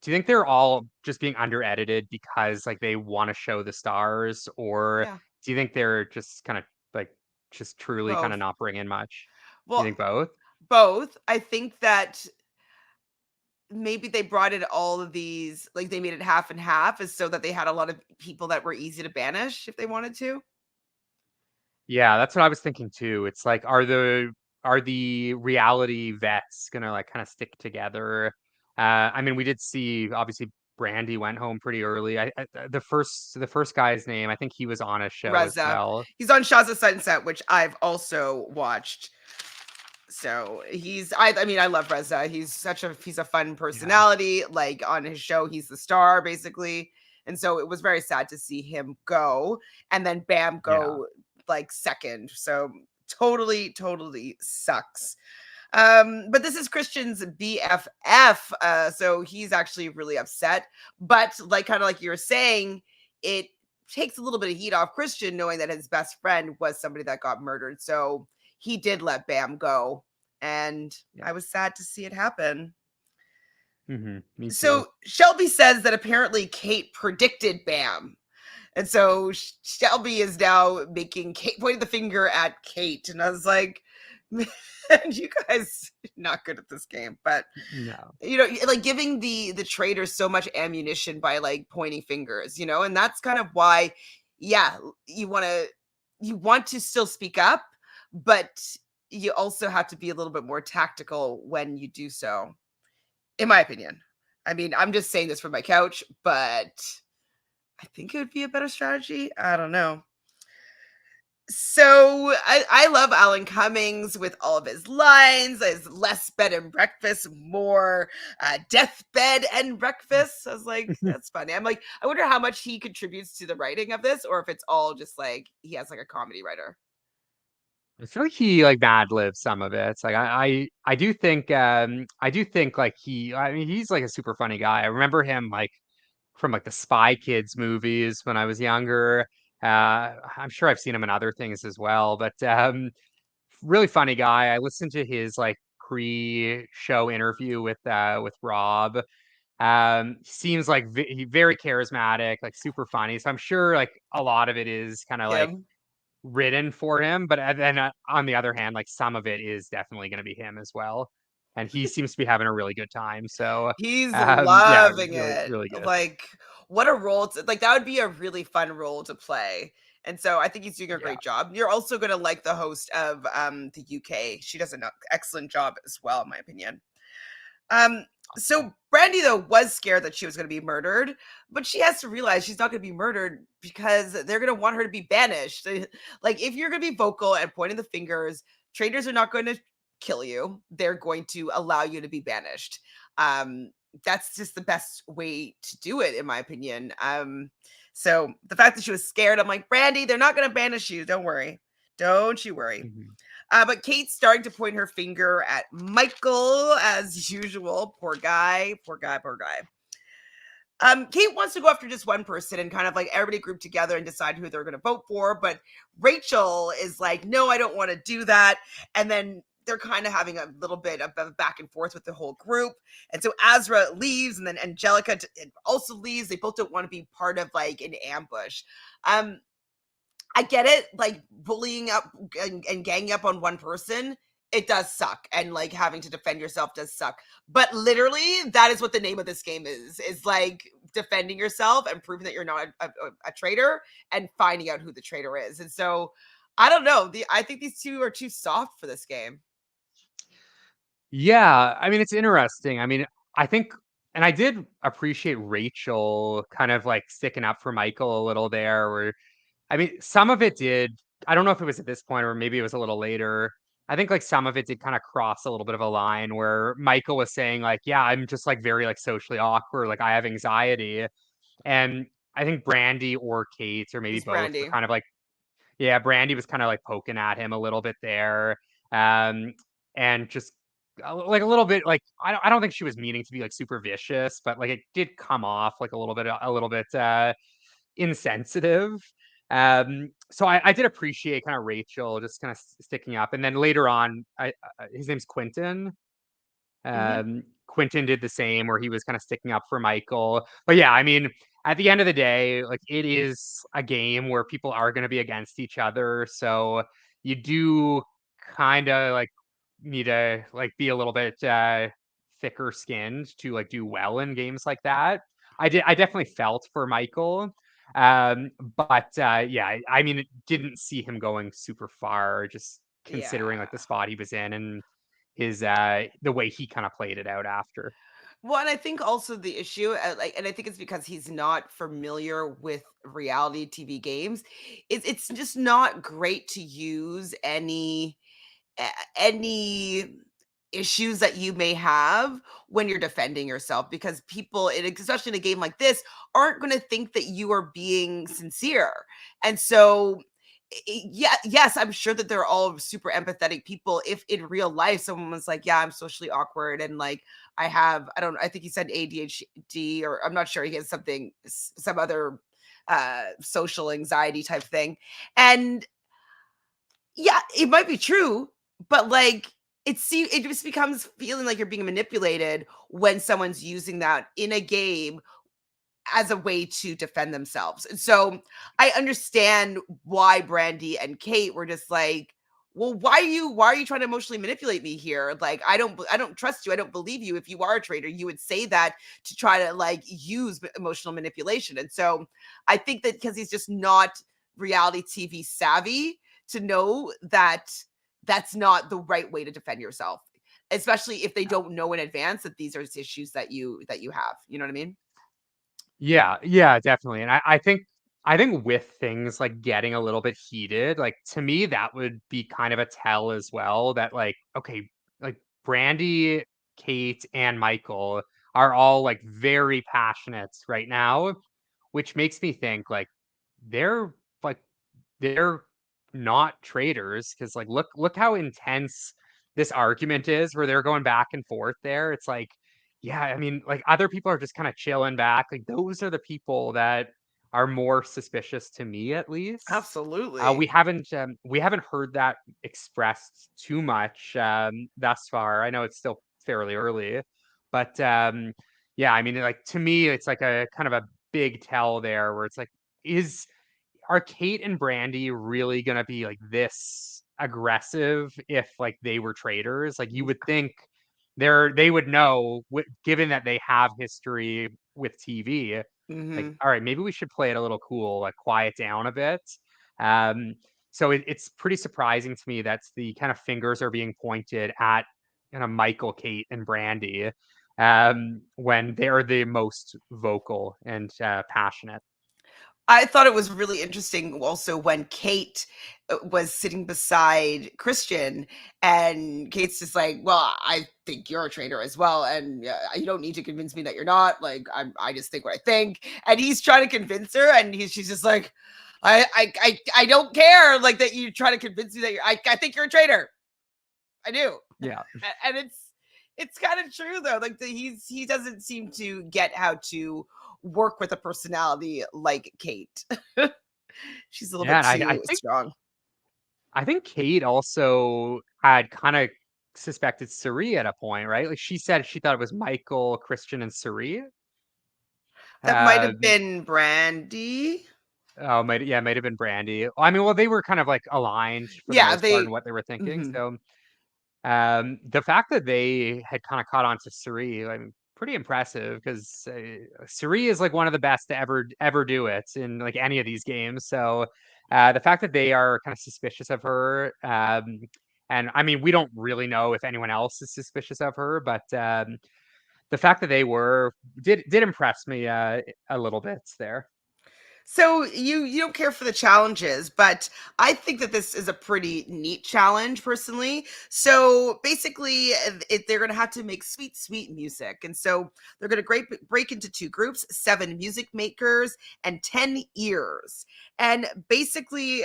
B: think they're all just being under edited because like they want to show the stars, or
A: Yeah,
B: do you think they're just kind of like just truly kind of
A: both.
B: not bringing much? You
A: Well,
B: think both?
A: both. I think that maybe they brought in all of these, like they made it half and half, is so that they had a lot of people that were easy to banish if they wanted to.
B: Yeah, that's what I was thinking too. It's like, are the reality vets gonna like kind of stick together? I mean, we did see obviously Brandy went home pretty early. The first guy's name, I think he was on a show as
A: Reza.
B: well.
A: He's on Shaw's Sunset, which I've also watched. So I mean, I love Reza. He's a fun
B: Yeah,
A: personality. Like on his show, he's the star basically. And so it was very sad to see him go and then Bam
B: yeah.
A: go like second. So totally sucks. But this is Christian's BFF. So he's actually really upset. But like kind of like you were saying, it takes a little bit of heat off Christian knowing that his best friend was somebody that got murdered. So he did let Bam go. And
B: Yeah.
A: I was sad to see it happen.
B: Me too.
A: So Shelby says that apparently Kate predicted Bam. And so Shelby is now making Kate pointing the finger at Kate. And I was like, man, you guys are not good at this game. But
B: No.
A: like giving the traitors so much ammunition by like pointing fingers, and that's kind of why, yeah, you want to still speak up, but you also have to be a little bit more tactical when you do so, in my opinion. I mean, I'm just saying this from my couch, but I think it would be a better strategy. I don't know. So I love Alan Cummings with all of his lines. His less bed and breakfast, more deathbed and breakfast. I was like, that's funny. I'm like, I wonder how much he contributes to the writing of this, or if it's all just like he has like a comedy writer.
B: I feel like he like mad libs some of it. It's like I do think like I mean he's like a super funny guy. I remember him like from like the Spy Kids movies when I was younger. I'm sure I've seen him in other things as well, but really funny guy. I listened to his like pre-show interview with Rob. Seems like very charismatic, like super funny. So I'm sure like a lot of it is kind of like
A: Him.
B: written for him, but then on the other hand, like some of it is definitely going to be him as well, and he seems to be having a really good time. So,
A: He's
B: yeah,
A: loving
B: really,
A: it.
B: really good.
A: Like, what a role to like, that would be a really fun role to play. And so I think he's doing a
B: Yeah,
A: great job. You're also gonna like the host of the UK. She does an excellent job as well, in my opinion. Um, so Brandy though was scared that she was going to be murdered, but she has to realize she's not going to be murdered because they're going to want her to be banished. Like if you're going to be vocal and pointing the fingers, traitors are not going to kill you. They're going to allow you to be banished. Um, that's just the best way to do it, in my opinion. So the fact that she was scared, I'm like, Brandy, they're not going to banish you. Don't worry. Don't you worry.
B: mhm.
A: But Kate's starting to point her finger at Michael as usual. Poor guy, poor guy, poor guy. Kate wants to go after just one person and kind of like everybody group together and decide who they're going to vote for. But Rachel is like, no, I don't want to do that. And then they're kind of having a little bit of a back and forth with the whole group. And so Azra leaves, and then Angelica also leaves. They both don't want to be part of like an ambush. Um, I get it, like bullying up and ganging up on one person, it does suck. And like having to defend yourself does suck. But literally, that is what the name of this game is like defending yourself and proving that you're not a traitor and finding out who the traitor is. And so I don't know. I think these two are too soft for this game.
B: Yeah, I mean, it's interesting. I mean, I think, and I did appreciate Rachel kind of like sticking up for Michael a little there, where I mean, some of it did. I don't know if it was at this point or maybe it was a little later. I think like some of it did kind of cross a little bit of a line where Michael was saying like, "Yeah, I'm just like very like socially awkward, like I have anxiety," and I think Brandy or Kate or maybe
A: It's
B: both were
A: Brandy.
B: kind of like, yeah, Brandy was kind of like poking at him a little bit there, um, and just like a little bit like I don't think she was meaning to be like super vicious, but like it did come off like a little bit insensitive. So I did appreciate kind of Rachel just kind of sticking up, and then later on, his name's Quentin.
A: Hmm.
B: Quentin did the same, where he was kind of sticking up for Michael. But yeah, I mean, at the end of the day, like it is a game where people are going to be against each other, so you do kind of like need to like be a little bit thicker skinned to like do well in games like that. I definitely felt for Michael. But yeah, I mean, it didn't see him going super far, just considering
A: Yeah.
B: like the spot he was in and his the way he kind of played it out after.
A: Well, and I think also the issue, like, and I think it's because he's not familiar with reality TV games. It's just not great to use any issues that you may have when you're defending yourself, because people, especially in a game like this, aren't going to think that you are being sincere. And so yeah, yes, I'm sure that they're all super empathetic people. If in real life someone was like, yeah, I'm socially awkward and like I think he said ADHD, or I'm not sure, he has some other social anxiety type thing. And yeah, it might be true, but like it just becomes feeling like you're being manipulated when someone's using that in a game as a way to defend themselves. And so I understand why Brandy and Kate were just like, well, why are you trying to emotionally manipulate me here? Like, I don't trust you. I don't believe you. If you are a traitor, you would say that to try to like use emotional manipulation. And so I think that because he's just not reality TV savvy to know that that's not the right way to defend yourself, especially if they don't know in advance that these are issues that you have. You know what I mean?
B: Yeah, yeah, definitely. And I think with things like getting a little bit heated, like to me that would be kind of a tell as well that like okay, like Brandy, Kate, and Michael are all like very passionate right now, which makes me think like they're like they're not traitors because like look how intense this argument is where they're going back and forth there. It's like, yeah, I mean, like other people are just kind of chilling back. Like those are the people that are more suspicious to me, at least.
A: Absolutely.
B: We haven't heard that expressed too much thus far. I know it's still fairly early, but Yeah, I mean, like to me, it's like a kind of a big tell there where it's like, is are Kate and Brandy really gonna be like this aggressive if like they were traitors? Like you would think they would know, given that they have history with TV. Like,
A: Mm-hmm.
B: all right, maybe we should play it a little cool, like quiet down a bit. Um, so it's pretty surprising to me that the kind of fingers are being pointed at kind of Michael, Kate, and Brandy when they're the most vocal and passionate.
A: I thought it was really interesting also when Kate was sitting beside Christian, and Kate's just like, "Well, I think you're a traitor as well, and you don't need to convince me that you're not. Like, I just think what I think." And he's trying to convince her, and she's just like, I don't care, like that you try to convince me that I think you're a traitor. I do."
B: Yeah.
A: And it's kind of true though. Like he doesn't seem to get how to work with a personality like Kate. She's a little
B: Yeah,
A: bit
B: and
A: too strong.
B: I think Kate also had kind of suspected Suri at a point, right? Like she said she thought it was Michael, Christian, and Suri.
A: That might have
B: Um,
A: been Brandy.
B: oh, might have been Brandy. I mean, well, they were kind of like aligned for the
A: Yeah,
B: most part in
A: they.
B: what they were thinking.
A: Mhm.
B: So the fact that they had kind of caught on to Suri, I mean, pretty impressive because Suri is like one of the best to ever do it in like any of these games. So the fact that they are kind of suspicious of her, and I mean, we don't really know if anyone else is suspicious of her, but the fact that they were did impress me a little bit there.
A: So you don't care for the challenges, but I think that this is a pretty neat challenge personally. So basically, they're going to have to make sweet, sweet music, and so they're going to break into two groups: 7 music makers and 10 ears. And basically,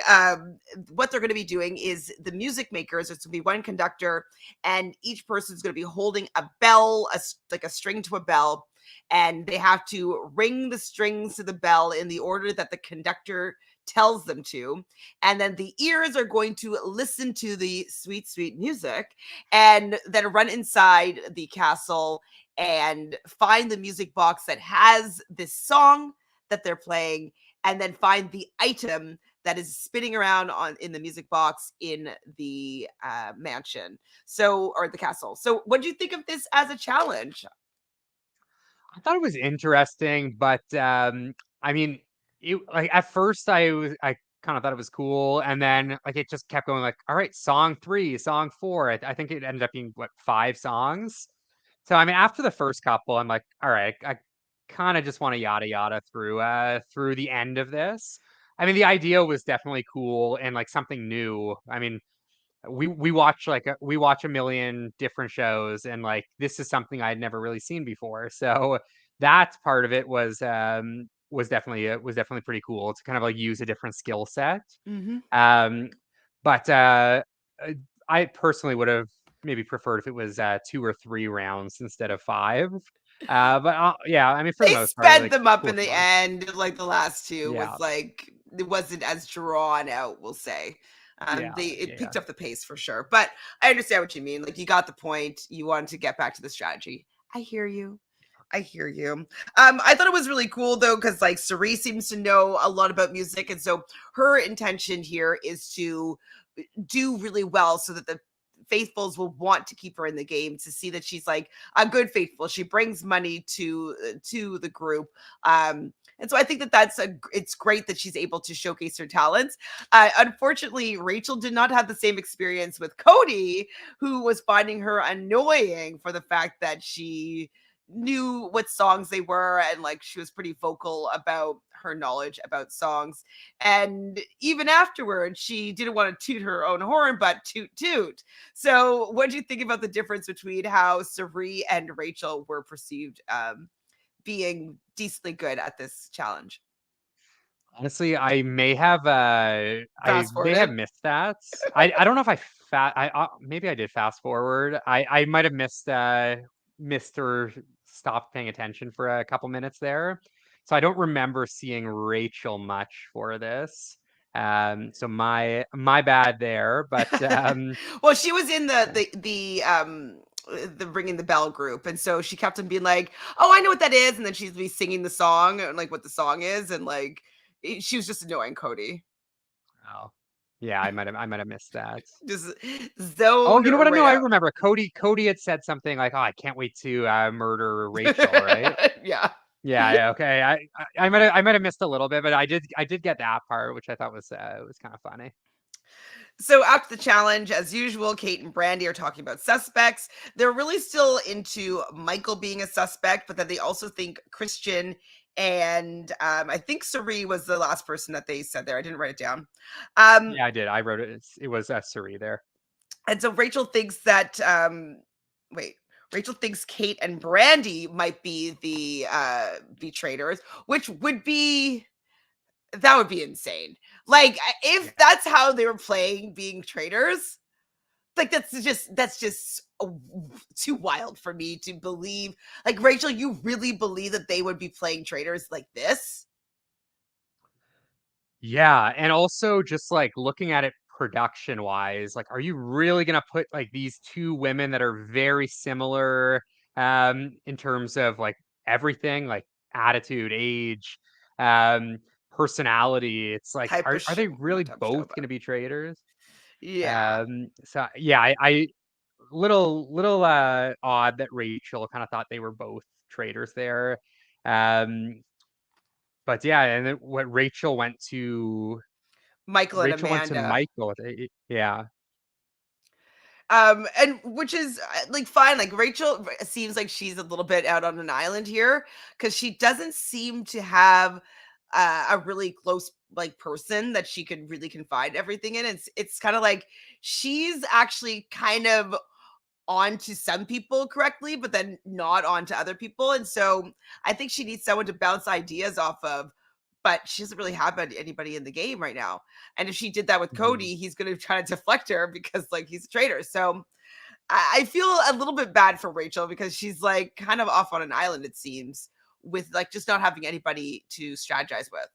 A: what they're going to be doing is the music makers. It's going to be one conductor, and each person is going to be holding a bell, like a string to a bell, and they have to ring the strings to the bell in the order that the conductor tells them to. And then the ears are going to listen to the sweet, sweet music and then run inside the castle and find the music box that has this song that they're playing, and then find the item that is spinning around on in the music box in the mansion, so or the castle. So what do you think of this as a challenge?
B: I thought it was interesting, but I mean, like at first I kind of thought it was cool, and then like it just kept going like, all right, song 3, song 4. I think it ended up being what 5 songs. So I mean, after the first couple, I'm like, all right, I kind of just want to yada yada through the end of this. I mean, the idea was definitely cool and like something new. I mean, we watch a million different shows, and like this is something I'd never really seen before. So that part of it was definitely pretty cool to kind of like use a different skill set.
A: Mm-hmm.
B: Um, but uh, I personally would have maybe preferred if it was 2 or 3 rounds instead of 5. But yeah, I mean for the
A: They
B: most part,
A: sped
B: like
A: them up
B: cool
A: in the
B: challenge.
A: end. Like the last two
B: Yeah,
A: was like it wasn't as drawn out, we'll say.
B: yeah,
A: They it
B: yeah.
A: picked up the pace for sure. But I understand what you mean. Like you got the point. You wanted to get back to the strategy. I hear you. I hear you. I thought it was really cool though, because like Cerise seems to know a lot about music, and so her intention here is to do really well so that the faithfuls will want to keep her in the game, to see that she's like a good faithful. She brings money to the group. And so I think that it's great that she's able to showcase her talents. Unfortunately, Rachel did not have the same experience with Cody, who was finding her annoying for the fact that she knew what songs they were, and like she was pretty vocal about her knowledge about songs. And even afterwards, she didn't want to toot her own horn, but toot toot. So, what do you think about the difference between how Sari and Rachel were perceived being decently good at this challenge?
B: Honestly, I
A: Fast
B: may have
A: forwarded.
B: missed that. I don't know if I maybe I did fast forward. I might have missed or stopped paying attention for a couple minutes there. So I don't remember seeing Rachel much for this. So my bad there, but
A: Well, she was in
B: yeah.
A: the the ringing the bell group, and so she kept on being like, "Oh, I know what that is," and then she'd be singing the song and like what the song is, and like she was just annoying Cody,
B: Oh. Yeah, I might have missed that.
A: just
B: Oh,
A: zoned
B: you know what? No,
A: right
B: I
A: out.
B: remember. Cody had said something like, "Oh, I can't wait to murder Rachel," right?
A: Yeah.
B: Yeah, yeah, okay. I might have missed a little bit, but I did get that part, which I thought was kind of funny.
A: So after the challenge, as usual, Kate and Brandy are talking about suspects. They're really still into Michael being a suspect, but then they also think Christian and I think Sari was the last person that they said there. I didn't write it down. Um,
B: Yeah, I did. I wrote it. It was Suri there.
A: and so Rachel thinks that wait, Rachel thinks Kate and Brandy might be the betrayers, which would be that would be insane. Like
B: Yeah.
A: if that's how they were playing being traitors, like that's just too wild for me to believe. Like Rachel, you really believe that they would be playing traitors like this?
B: Yeah, and also just like looking at it production wise, like are you really gonna put like these two women that are very similar in terms of like everything, like attitude, age, um, personality? It's like
A: Type of
B: are
A: show,
B: they
A: not
B: really
A: type of show,
B: both
A: but
B: gonna be traitors?
A: yeah.
B: So yeah, I little odd that Rachel kind of thought they were both traitors there. Um, but yeah, and then what
A: Michael and
B: Rachel went to
A: Amanda.
B: Michael. Yeah,
A: And which is like fine. Like Rachel seems like she's a little bit out on an island here because she doesn't seem to have a really close like person that she could really confide everything in. It's kind of like she's actually kind of on to some people correctly, but then not on to other people. And so I think she needs someone to bounce ideas off of. But she doesn't really have anybody in the game right now. And if she did that with
B: mhm.
A: Cody, he's going to try to deflect her because, like, he's a traitor. So I feel a little bit bad for Rachel because she's like kind of off on an island, it seems, with like just not having anybody to strategize with.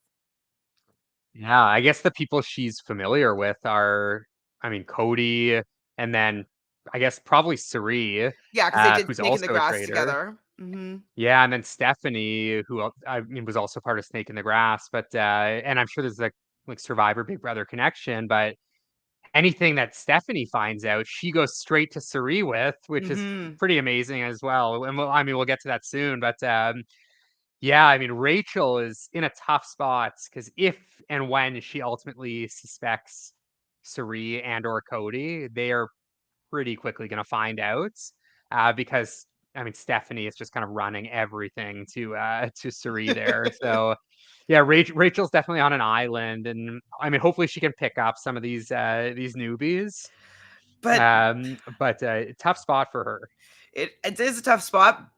B: Yeah. I guess the people she's familiar with are, I mean, Cody, and then I guess probably Suri,
A: Yeah, because they did
B: who's
A: Snake in the
B: also a
A: Grass
B: traitor.
A: together. Hmm.
B: Yeah, and then Stephanie, who I mean was also part of Snake in the Grass, but and I'm sure there's like Survivor Big Brother connection, but anything that Stephanie finds out, she goes straight to Suri with, which is
A: Hmm.
B: pretty amazing as well. And I mean, we'll get to that soon, but yeah, I mean, Rachel is in a tough spot because if and when she ultimately suspects Suri and or Cody, they are pretty quickly going to find out because I mean Stephanie is just kind of running everything to Suri there. So yeah, Rachel's definitely on an island, and I mean hopefully she can pick up some of these newbies.
A: But
B: But tough spot for her.
A: it is a tough spot.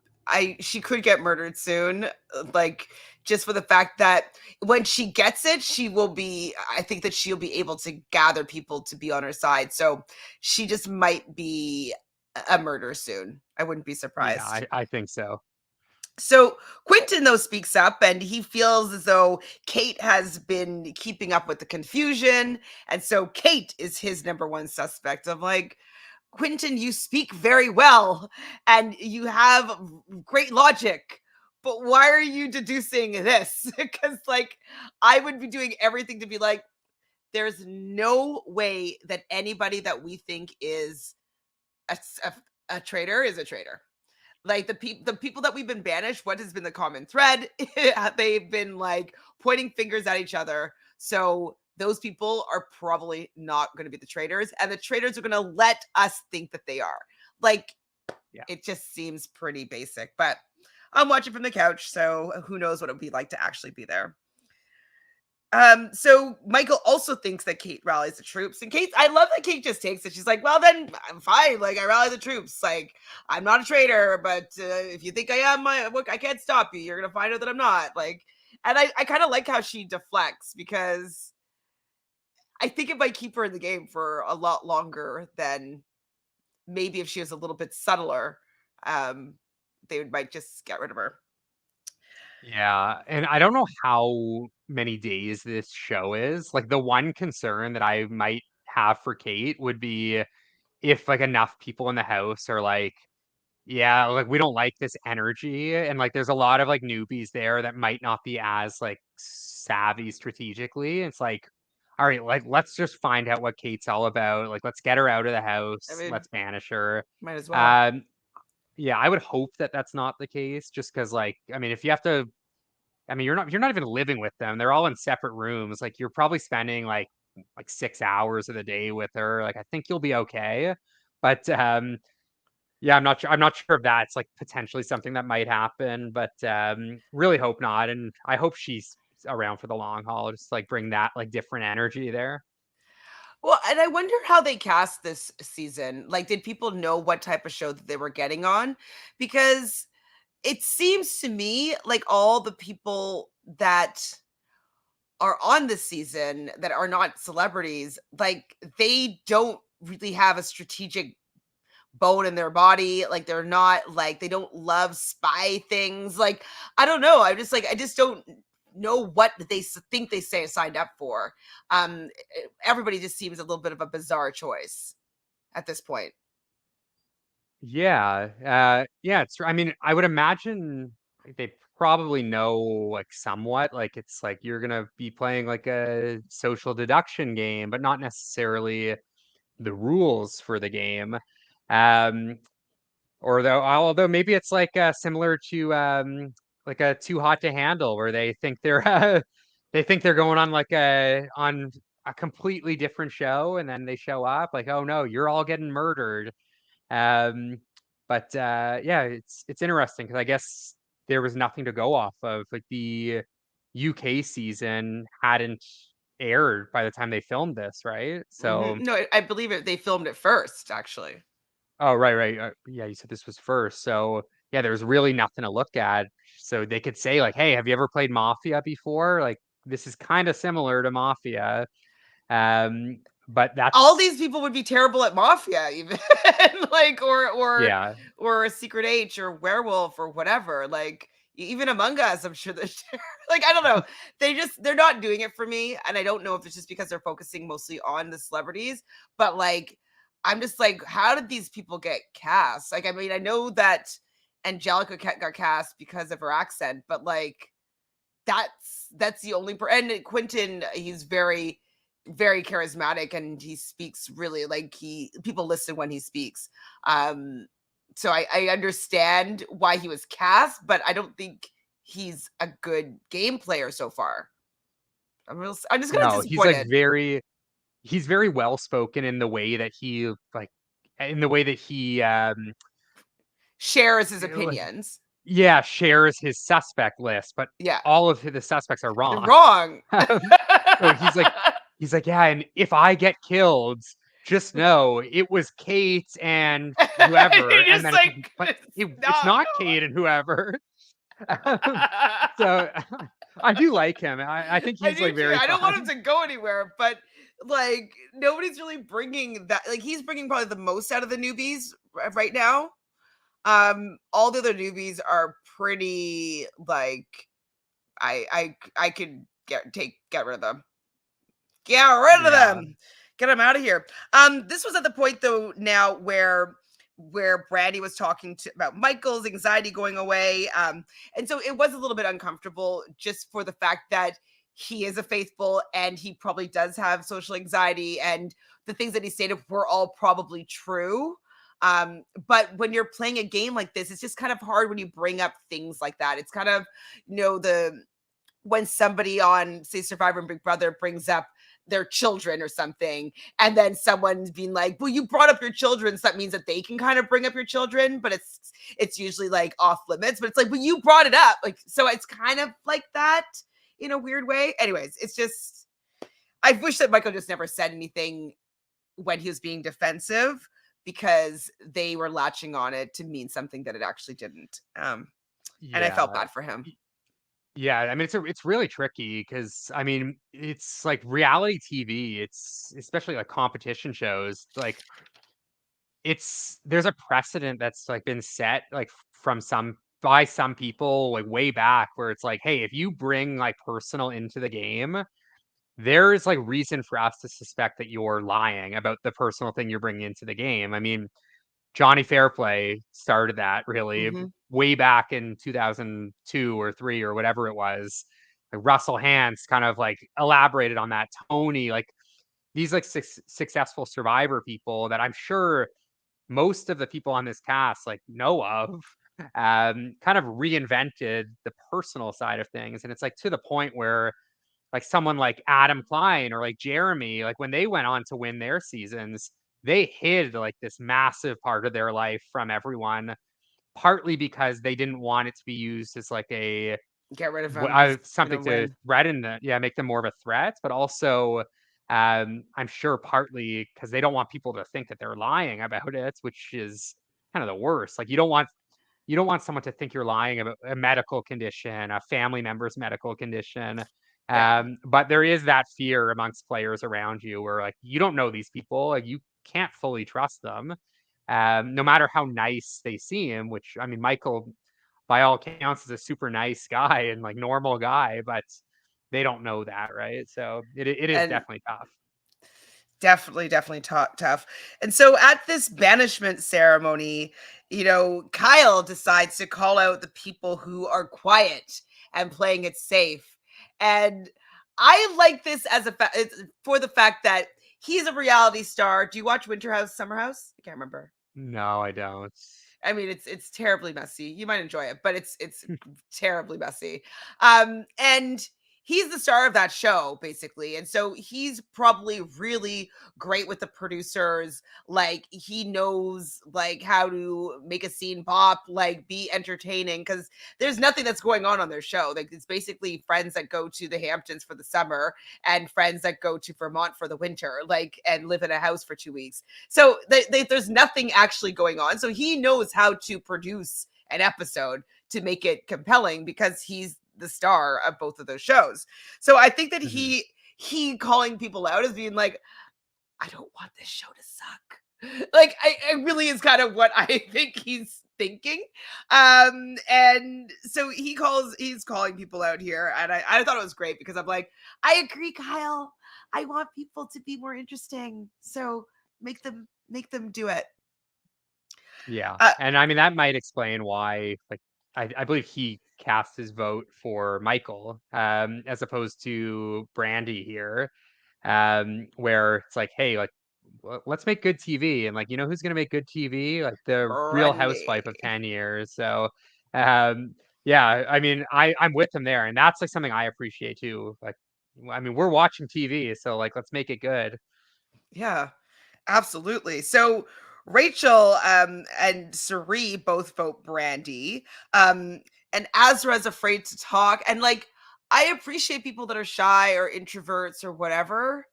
A: She could get murdered soon, like just for the fact that when she gets it, she will be. I think that she'll be able to gather people to be on her side. So she just might be a murder soon. I wouldn't be
B: Yeah,
A: surprised.
B: I think so.
A: So Quentin though speaks up and he feels as though Kate has been keeping up with the confusion, and so Kate is his number one suspect. I'm like, Quentin, you speak very well and you have great logic, but why are you deducing this? Because, like, I would be doing everything to be like, there's no way that anybody that we think is a traitor is a traitor. Like the people that we've been banished, what has been the common thread? They've been like pointing fingers at each other. So those people are probably not going to be the traitors, and the traitors are going to let us think that they are. Like
B: Yeah.
A: it just seems pretty basic, but I'm watching from the couch, so who knows what it would be like to actually be there. So Michael also thinks that Kate rallies the troops. And Kate, I love that Kate just takes it. She's like, well, then I'm fine. Like, I rally the troops. Like, I'm not a traitor, but if you think I am, I can't stop you. You're going to find out that I'm not. Like, and I kind of like how she deflects because I think it might keep her in the game for a lot longer than maybe if she was a little bit subtler. Um, they might just get rid of her.
B: Yeah, and I don't know how many days this show is. Like the one concern that I might have for Kate would be if like enough people in the house are like yeah, like we don't like this energy, and like there's a lot of like newbies there that might not be as like savvy strategically. It's like, all right, like let's just find out what Kate's all about. Like let's get her out of the
A: I
B: house.
A: mean,
B: Let's banish her.
A: might as well.
B: Um, yeah, I would hope that that's not the case, just because like I mean, if you have to, I mean, you're not even living with them. They're all in separate rooms. Like you're probably spending like 6 hours of the day with her. Like I think you'll be okay. But yeah, I'm not sure if that's like potentially something that might happen, but really hope not. And I hope she's around for the long haul, just like bring that like different energy there.
A: Well, and I wonder how they cast this season. Like, did people know what type of show that they were getting on? Because it seems to me like all the people that are on this season that are not celebrities, like they don't really have a strategic bone in their body. Like they're not like they don't love spy things. Like I don't know. I just don't know what think they say signed up for. Everybody just seems a little bit of a bizarre choice at this point.
B: Yeah, yeah, I mean, I would imagine like, they probably know like somewhat. Like it's like you're gonna be playing like a social deduction game, but not necessarily the rules for the game. Um, Or although maybe it's like similar to like a Too Hot to Handle, where they think they're going on like a completely different show, and then they show up like, oh no, you're all getting murdered. Um, but yeah, it's interesting because I guess there was nothing to go off of. Like the UK season hadn't aired by the time they filmed this, right? So
A: No, I believe it. They filmed it first, actually.
B: oh, right, right. Yeah, you said this was first. So, yeah, there's really nothing to look at. So they could say like, "Hey, have you ever played Mafia before?" Like this is kind of similar to Mafia. But
A: All
B: that's
A: these people would be terrible at Mafia, even like
B: yeah.
A: or a Secret H or Werewolf or whatever. Like even Among Us, I'm sure there's like I don't know. They're not doing it for me, and I don't know if it's just because they're focusing mostly on the celebrities, but like I'm just like, how did these people get cast? Like, I mean, I know that Angelica got cast because of her accent, but like that's the only and Quentin, he's very charismatic and he speaks really like he people listen when he speaks. So I understand why he was cast, but I don't think he's a good game player so far. I'm just kind of
B: No,
A: disappointed.
B: he's very well spoken in the way that in the way that he
A: Shares his
B: like
A: opinions.
B: yeah, shares his suspect list, but
A: Yeah.
B: all of the suspects are
A: They're
B: wrong.
A: wrong.
B: So he's like, yeah, and if I get killed, just know it was Kate and whoever,
A: You're
B: and
A: just
B: then it's like,
A: like,
B: but it's
A: no,
B: not Kate and whoever. Um, so I do like him. I think
A: I
B: he's
A: do
B: like
A: too.
B: very
A: I don't want him
B: fun.
A: to go anywhere, but like nobody's really bringing that. Like he's bringing probably the most out of the newbies right now. All the other newbies are pretty like I could get rid of them. Get rid of
B: Yeah.
A: them. Get them out of here. This was at the point though now where Brandy was talking about Michael's anxiety going away. And so it was a little bit uncomfortable just for the fact that he is a faithful and he probably does have social anxiety and the things that he stated were all probably true. But when you're playing a game like this, it's just kind of hard when you bring up things like that. It's kind of, the when somebody on say Survivor and Big Brother brings up their children or something, and then someone's being like, well, you brought up your children, so that means that they can kind of bring up your children, but it's usually like off limits, but it's like, well, you brought it up, like, so it's kind of like that in a weird way. Anyways, it's just I wish that Michael just never said anything when he was being defensive because they were latching on it to mean something that it actually didn't. And I felt
B: Yeah.
A: bad for him.
B: Yeah, I mean it's really tricky because I mean it's like reality TV. It's especially like competition shows. Like it's there's a precedent that's like been set like from some by some people like way back where it's like, hey, if you bring like personal into the game, there is like reason for us to suspect that you're lying about the personal thing you're bringing into the game. I mean, Johnny Fairplay started that really
A: Hmm.
B: way back in 2002 or 3 or whatever it was. Like Russell Hantz kind of like elaborated on that. Tony, like these like successful survivor people that I'm sure most of the people on this cast like know of, kind of reinvented the personal side of things. And it's like to the point where like someone like Adam Klein or like Jeremy, like when they went on to win their seasons, they hid like this massive part of their life from everyone, partly because they didn't want it to be used as like a
A: Get rid of him. He's
B: something
A: gonna
B: to
A: win.
B: threaten the, yeah, make them more of a threat, but also I'm sure partly because they don't want people to think that they're lying about it, which is kind of the worst. Like you don't want someone to think you're lying about a medical condition, a family member's medical condition.
A: Yeah.
B: But there is that fear amongst players around you where like you don't know these people, like you can't fully trust them. No matter how nice they seem, which I mean, Michael, by all accounts, is a super nice guy and like normal guy, but they don't know that, right? So it is
A: And
B: definitely tough.
A: definitely tough. And so at this banishment ceremony, Kyle decides to call out the people who are quiet and playing it safe. And I like this as for the fact that he's a reality star. Do you watch Winter House, Summer House? I can't remember.
B: No, I don't.
A: I mean, it's terribly messy. You might enjoy it, but it's terribly messy. And he's the star of that show, basically. And so he's probably really great with the producers. Like he knows like how to make a scene pop, like be entertaining, because there's nothing that's going on their show. Like it's basically friends that go to the Hamptons for the summer and friends that go to Vermont for the winter, like and live in a house for 2 weeks. So there's nothing actually going on. So he knows how to produce an episode to make it compelling because he's the star of both of those shows. So I think that
B: Mhm.
A: he calling people out as being like, I don't want this show to suck. Like I really is kind of what I think he's thinking. And so he's calling people out here. And I thought it was great because I'm like, I agree, Kyle. I want people to be more interesting. So make them do it.
B: Yeah,
A: Uh,
B: and I mean, that might explain why, like, I believe he cast his vote for Michael, as opposed to Brandy here, where it's like, "Hey, like, let's make good TV," and, like, you know who's gonna make good TV? Like, the Real Housewife of
A: Brandy.
B: 10 years, so, um, yeah, I mean, I'm with him there, and that's, like, something I appreciate too, like, I mean, we're watching TV, so, like, let's make it good.
A: Yeah. Absolutely. So Rachel and Sari both vote Brandy. And Azra's afraid to talk. And like I appreciate people that are shy or introverts or whatever.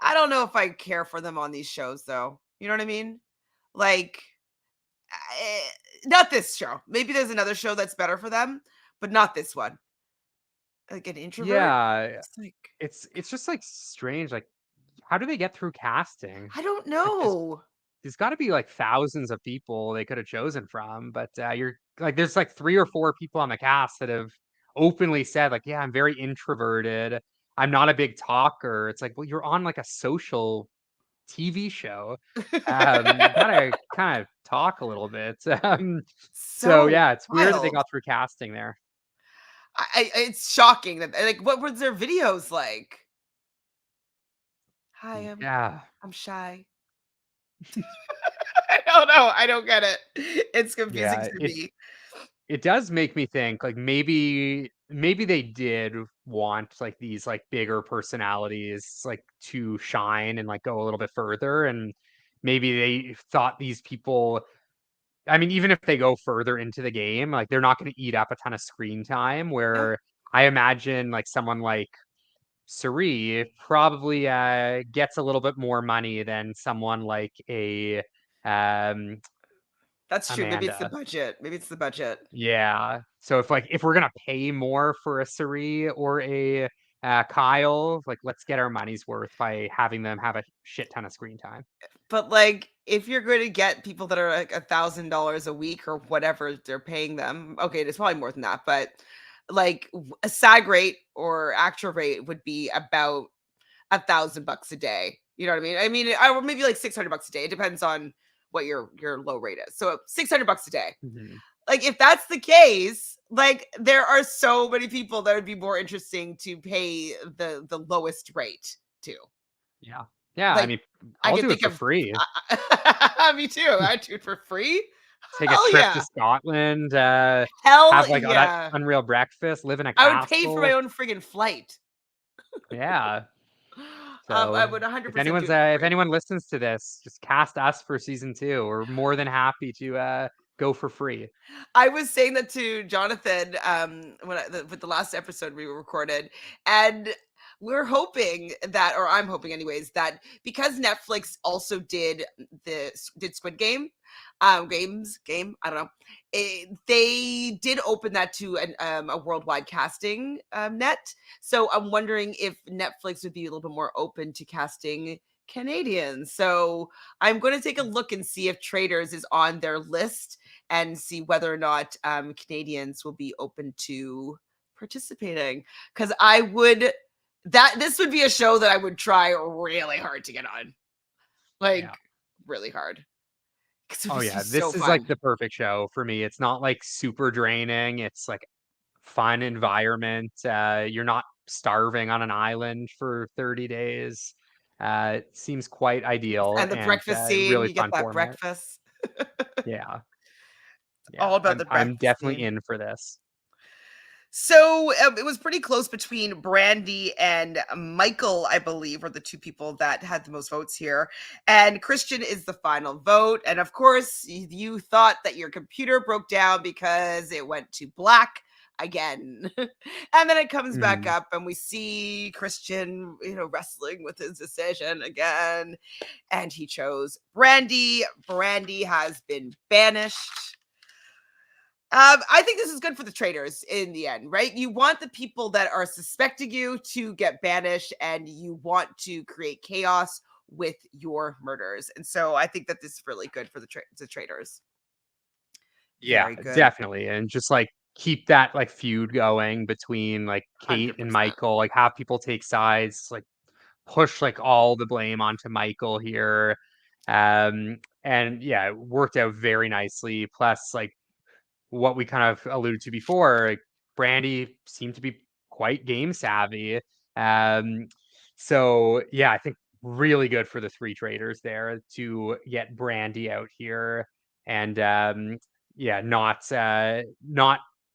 A: I don't know if I care for them on these shows though. You know what I mean? Like eh, not this show. Maybe there's another show that's better for them, but not this one. Like an introvert?
B: Yeah,
A: It's like
B: it's just, like, strange, like, how do they get through casting?
A: I don't
B: Like,
A: know.
B: there's gotta be, like, thousands of people they coulda chosen from, but, you're like, there's, like, 3 or 4 people on the cast that have openly said, like, "Yeah, I'm very introverted. I'm not a big talker." It's like, well, you're on, like, a social TV show. You gotta kinda talk a little bit. So,
A: So
B: yeah, it's weird that they
A: wild.
B: got through casting there.
A: It's shocking that like what was their videos like? Hi,
B: Yeah.
A: I'm shy. I don't know. I don't get it. It's confusing
B: Yeah,
A: to me.
B: it does make me think, like, maybe they did want, like, these, like, bigger personalities, like, to shine and, like, go a little bit further, and maybe they thought these people, I mean, even if they go further into the game, like, they're not gonna eat up a ton of screen time,
A: Yeah,
B: where I imagine, like, someone like Suri probably, gets a little bit more money than someone like a, um,
A: that's true. Maybe it's the
B: Amanda.
A: budget. Maybe it's the budget.
B: Yeah. So if we're gonna pay more for a Suri or a, Kyle, like, let's get our money's worth by having them have a shit ton of screen time.
A: But like, if you're going to get people that are like $1,000 a week or whatever they're paying them, okay, it's probably more than that. But like a SAG rate or actor rate would be about $1,000 a day. You know what I mean? I mean, or maybe like $600 a day. It depends on what your low rate is. So $600 a day.
B: Mhm.
A: Like, if that's the case, like, there are so many people that would be more interesting to pay the lowest rate to.
B: Yeah. Yeah, I
A: Like,
B: mean,
A: I
B: I'll
A: could
B: do it
A: think
B: for
A: of
B: free.
A: me too. I do it for free.
B: Take a
A: Hell
B: trip to
A: yeah.
B: Scotland,
A: Hell
B: have, like, all that
A: yeah.
B: unreal breakfast, live in a
A: I would pay for my
B: castle.
A: own friggin' flight.
B: Yeah.
A: I
B: So,
A: would
B: if
A: 100% do
B: anyone's,
A: it for
B: if
A: free.
B: anyone listens to this, just cast us for season 2. We're more than happy to, go for free.
A: I was saying that to Jonathan with the last episode we recorded, and we're hoping that, or I'm hoping anyways, that because Netflix also did Squid Game, game, I don't know, they did open that to a worldwide casting net. So I'm wondering if Netflix would be a little bit more open to casting Canadians. So I'm going to take a look and see if Traitors is on their list and see whether or not Canadians will be open to participating. Because I would this would be a show that I would try really hard to get on,
B: Yeah.
A: like really hard, because it
B: Oh,
A: would be
B: yeah,
A: so
B: this is, like,
A: fun.
B: the perfect show for me. It's not, like, super draining. It's, like, fun environment. You're not starving on an island for 30 days. It seems quite ideal
A: And the
B: and,
A: breakfast scene,
B: really
A: you get
B: fun
A: that
B: format.
A: breakfast.
B: Yeah. Yeah.
A: All about the
B: I'm
A: breakfast
B: definitely
A: scene.
B: in for this.
A: So it was pretty close between Brandy and Michael, I believe, were the two people that had the most votes here. And Christian is the final vote. And of course, you thought that your computer broke down because it went to black again. And then it comes back
B: Mhm.
A: up, and we see Christian, wrestling with his decision again. And he chose Brandy. Brandy has been banished. I think this is good for the traitors in the end, right? You want the people that are suspecting you to get banished, and you want to create chaos with your murders. And so I think that this is really good for the traitors.
B: Yeah,
A: Very good.
B: definitely, and just, like, keep that, like, feud going between, like, Kate and
A: 100%.
B: Michael, like, have people take sides, like, push, like, all the blame onto Michael here, and, yeah, it worked out very nicely, plus, like, what we kind of alluded to before, like, Brandy seemed to be quite game savvy. Um, so yeah, I think really good for the three traders there to get Brandy out here and yeah, not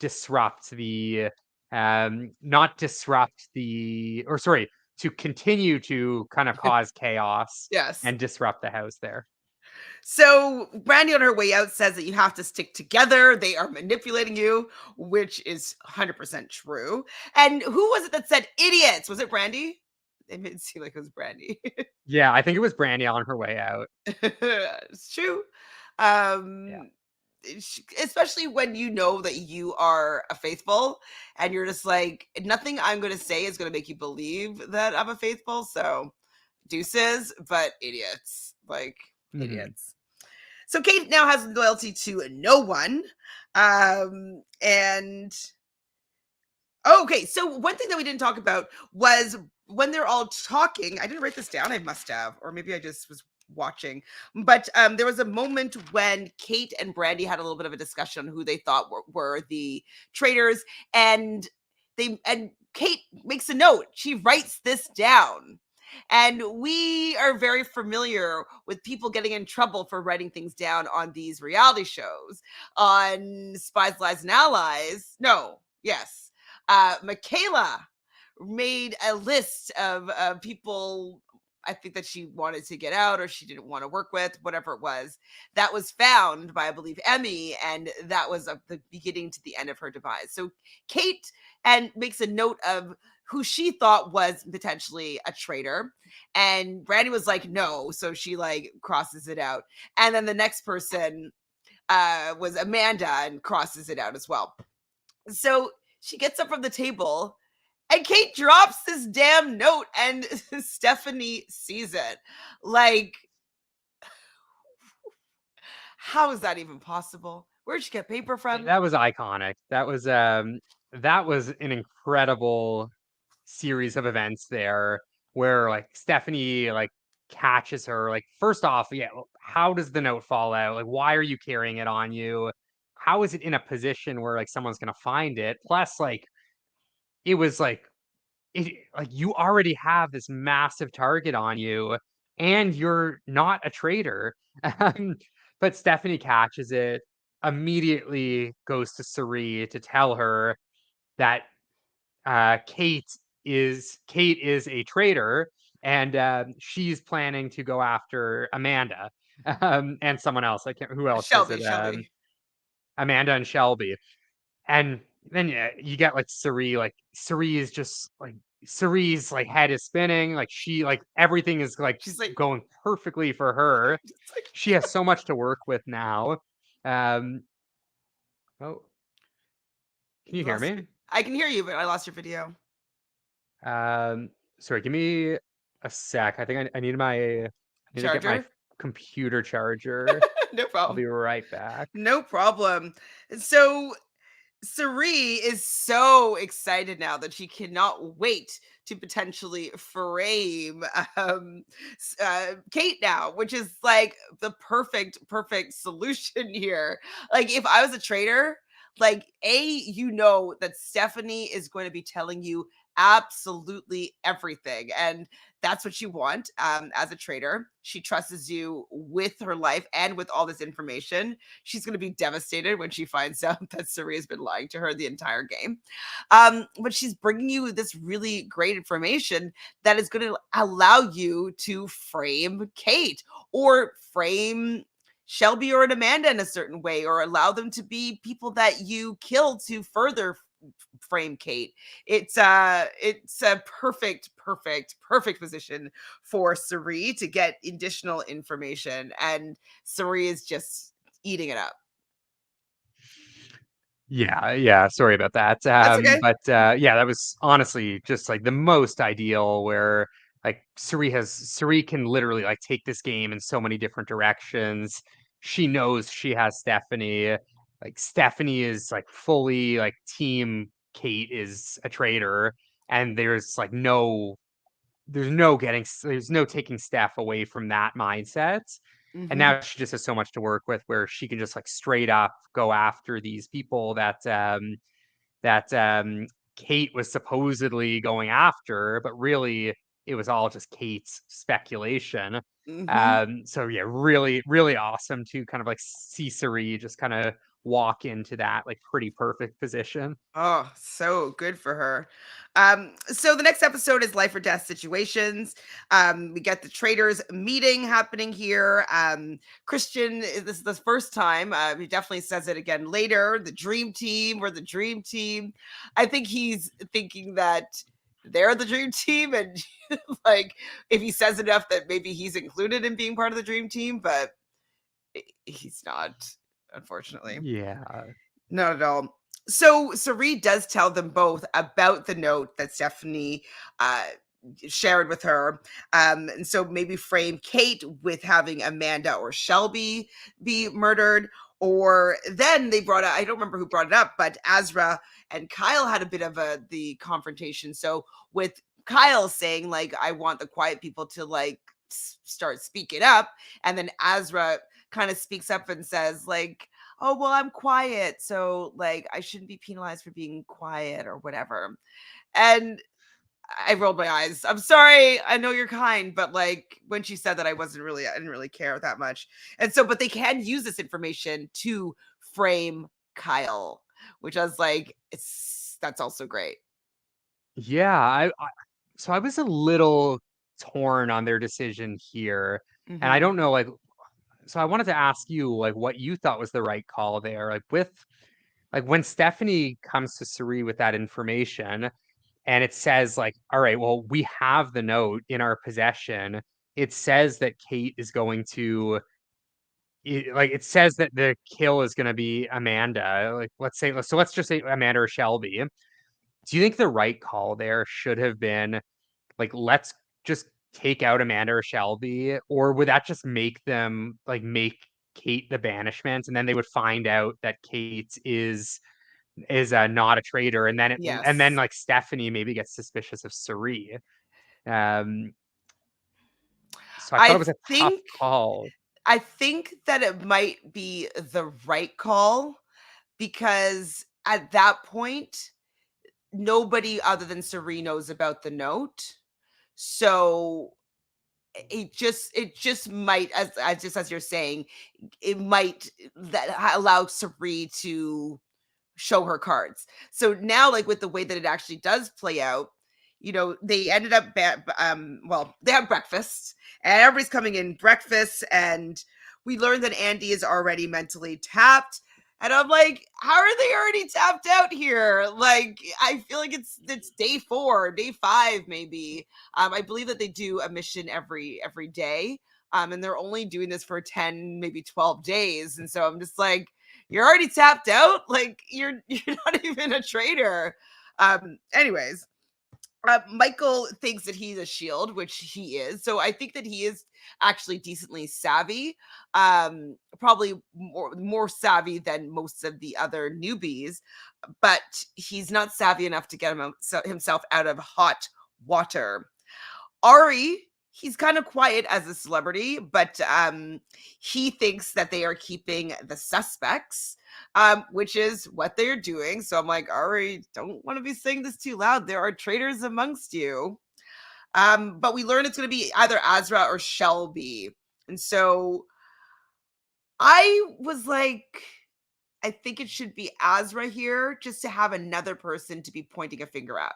B: disrupt the not disrupt the or sorry, to continue to kind of cause chaos
A: Yes.
B: and disrupt the house there.
A: So Brandy on her way out says that you have to stick together. They are manipulating you, which is 100% true. And who was it that said idiots? Was it Brandy? It made it seem like it was Brandy.
B: Yeah, I think it was Brandy on her way out.
A: It's true.
B: Yeah.
A: Especially when you know that you are a faithful, and you're just like, nothing I'm going to say is going to make you believe that I'm a faithful. So deuces, but idiots, like
B: Mhm.
A: idiots. So Kate now has loyalty to no one. And okay, so one thing that we didn't talk about was when they're all talking. I didn't write this down. I must have, or maybe I just was watching. But there was a moment when Kate and Brandy had a little bit of a discussion on who they thought were the traitors, and Kate makes a note. She writes this down. And we are very familiar with people getting in trouble for writing things down on these reality shows, on Spies, Lies, and Allies. No, yes, Michaela made a list of people I think that she wanted to get out or she didn't want to work with, whatever it was, that was found by, I believe, Emmy. And that was the beginning to the end of her demise. So Kate and makes a note of who she thought was potentially a traitor. And Brandy was like, no. So she like crosses it out. And then the next person was Amanda and crosses it out as well. So she gets up from the table and Kate drops this damn note and Stephanie sees it. Like, how is that even possible? Where'd she get paper from?
B: That was iconic. That was an incredible series of events there where like Stephanie like catches her like first off, yeah, how does the note fall out? Like, why are you carrying it on you? How is it in a position where like someone's gonna find it? Plus, like, it was like you already have this massive target on you, and you're not a traitor. Um, but Stephanie catches it, immediately goes to Suri to tell her that Kate is a traitor, and she's planning to go after Amanda, and someone else. I can't. Who else is
A: Shelby,
B: it?
A: Shelby.
B: Amanda and Shelby. And then yeah, you get like Suri is just like Suri's like head is spinning, like she like everything is like
A: She's like,
B: going perfectly for her.
A: it's like
B: She has so much to work with now. Um, oh, can you
A: you
B: hear
A: lost.
B: me?
A: I can hear you, but I lost your video.
B: Um, sorry, give me a sec. I think I need to get my
A: Charger?
B: computer charger.
A: No
B: I'll be
A: problem.
B: right back.
A: No problem. So Cerie is so excited now that she cannot wait to potentially frame Kate now, which is like the perfect solution here. Like, if I was a trader, like, you know that Stephanie is going to be telling you absolutely everything. And that's what you want as a trader. She trusts you with her life and with all this information. She's going to be devastated when she finds out that Suri has been lying to her the entire game. But she's bringing you this really great information that is going to allow you to frame Kate or frame Shelby or an Amanda in a certain way, or allow them to be people that you kill to further frame Kate. It's a perfect position for Suri to get additional information, and Suri is just eating it up.
B: Yeah, yeah, sorry about that.
A: That's okay.
B: But yeah, that was honestly just like the most ideal where like Suri can literally like take this game in so many different directions. She knows she has Stephanie. Like Stephanie is like fully like team Kate is a traitor, and there's no taking Steph away from that mindset. And
A: Hmm.
B: now she just has so much to work with where she can just like straight up go after these people that Kate was supposedly going after, but really it was all just Kate's speculation.
A: Hmm.
B: So yeah, really, really awesome to kind of like see Suri just kind of walk into that like pretty perfect position.
A: Oh, so good for her. So the next episode is life or death situations. We get the traders meeting happening here. This is the first time. He definitely says it again later. The dream team, we're the dream team. I think he's thinking that they're the dream team, and like, if he says enough that maybe he's included in being part of the dream team, but he's not, unfortunately.
B: Yeah.
A: Not at all. So Sari does tell them both about the note that Stephanie uh, shared with her. And so maybe frame Kate with having Amanda or Shelby be murdered. Or then they brought up, I don't remember who brought it up, but Azra and Kyle had a bit of the confrontation. So with Kyle saying, like, I want the quiet people to like start speaking up. And then Azra kind of speaks up and says, like, oh, well, I'm quiet, so like I shouldn't be penalized for being quiet or whatever. And I rolled my eyes. I'm sorry, I know you're kind, but like when she said that, I didn't really care that much. And so, but they can use this information to frame Kyle, which I was like, it's that's also great.
B: Yeah, so I was a little torn on their decision here. And I
A: Hmm.
B: don't know, like, so I wanted to ask you, like, what you thought was the right call there. Like, like, when Stephanie comes to Suri with that information and it says, like, all right, well, we have the note in our possession. It says that Kate is going to, it says that the kill is going to be Amanda. Like, let's just say Amanda or Shelby. Do you think the right call there should have been, like, let's just take out Amanda or Shelby, or would that just make them like make Kate the banishment, and then they would find out that Kate is not a traitor, and then
A: Yes.
B: like Stephanie maybe gets suspicious of Suri. Um, so I thought
A: I
B: it was a tough
A: think
B: call.
A: I think that it might be the right call because at that point, nobody other than Suri knows about the note. So it just might, as just as you're saying, it might that allow Suri to show her cards. So now, like with the way that it actually does play out, they ended up, well, they have breakfast and everybody's coming in breakfast, and we learned that Andy is already mentally tapped. And I'm like, how are they already tapped out here? Like, I feel like it's day 4, day 5, maybe. I believe that they do a mission every day. And they're only doing this for 10, maybe 12 days. And so I'm just like, you're already tapped out. Like you're not even a traitor. Anyways, Michael thinks that he's a shield, which he is. So I think that he is actually decently savvy. Probably more savvy than most of the other newbies, but he's not savvy enough to get himself out of hot water. Ari, he's kind of quiet as a celebrity, but he thinks that they are keeping the suspects, which is what they're doing. So I'm like, Ari, don't want to be saying this too loud. There are traitors amongst you. But we learn it's going to be either Azra or Shelby. And so I was like, I think it should be Azra here just to have another person to be pointing a finger at.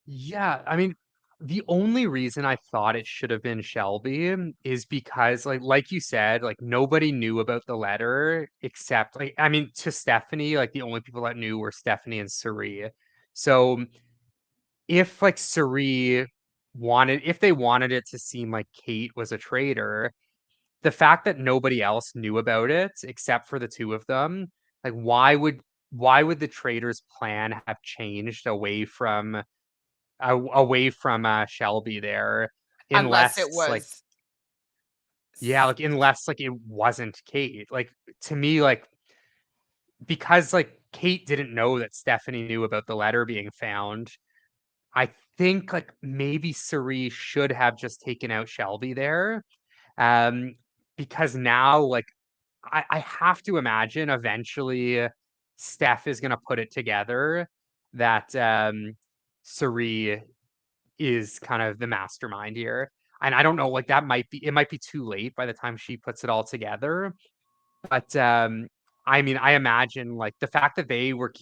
B: Yeah, I mean, the only reason I thought it should have been Shelby is because like you said, like nobody knew about the letter except like I mean to Stephanie, like the only people that knew were Stephanie and Suri. So if like Suri wanted if they wanted it to seem like Kate was a traitor, the fact that nobody else knew about it except for the two of them, like why would the traitors' plan have changed away from Shelby there,
A: Unless it
B: unless like
A: was
B: yeah, like unless like it wasn't Kate. Like to me, like because like Kate didn't know that Stephanie knew about the letter being found. I think like maybe Cerise should have just taken out Shelby there. Um, because now like I have to imagine eventually Steph is gonna put it together that Cerise is kind of the mastermind here. And I don't know, like it might be too late by the time she puts it all together. But I mean, I imagine like the fact that they were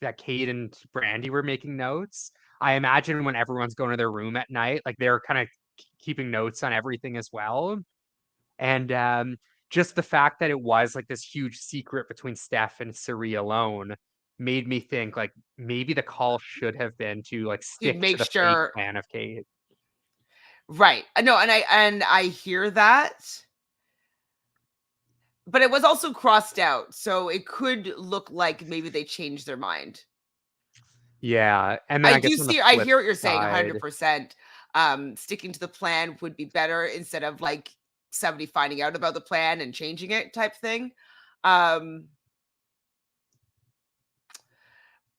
B: that Kate and Brandy were making notes. I imagine when everyone's going to their room at night, like they're kind of keeping notes on everything as well. And just the fact that it was like this huge secret between Steph and Suri alone made me think like maybe the call should have been to like
A: to
B: stick to
A: make
B: the fake
A: sure.
B: plan of Kate.
A: Right. No, and I hear that, but it was also crossed out, so it could look like maybe they changed their mind.
B: Yeah, and then
A: I
B: I guess
A: do
B: on the
A: see I
B: flip
A: hear what you're saying
B: side,
A: 100%. Sticking to the plan would be better instead of like somebody finding out about the plan and changing it type thing. Um,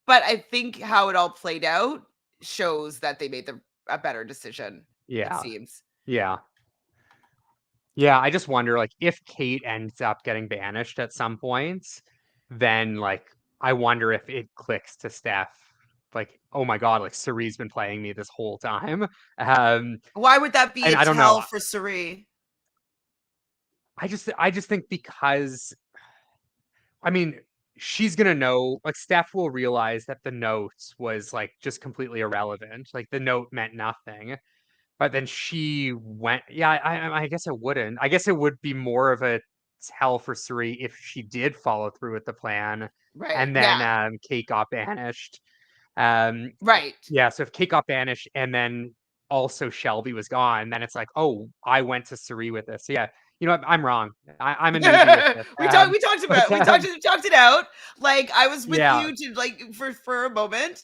A: but I think how it all played out shows that they made a better decision, it
B: yeah,
A: seems.
B: yeah, yeah. I just wonder like if Kate ends up getting banished at some point, then like I wonder if it clicks to Steph. Like, oh my God, like Cerie's been playing me this whole time. Um,
A: Why would that be
B: and
A: a
B: I don't know.
A: tell for Suri?
B: I just think because I mean, she's gonna know, like Steph will realize that the note was like just completely irrelevant. Like the note meant nothing. But then she went, yeah, I guess it wouldn't. I guess it would be more of a tell for Suri if she did follow through with the plan
A: Right.
B: and then
A: Yeah.
B: Kate got banished. Um,
A: Right.
B: yeah, so if Kate got banished and then also Shelby was gone, then it's like, oh, I went to Suri with this. So yeah, you know what? I'm wrong. I'm a newbie with this. But
A: We talked it out. Like I was with
B: yeah,
A: you to like for a moment,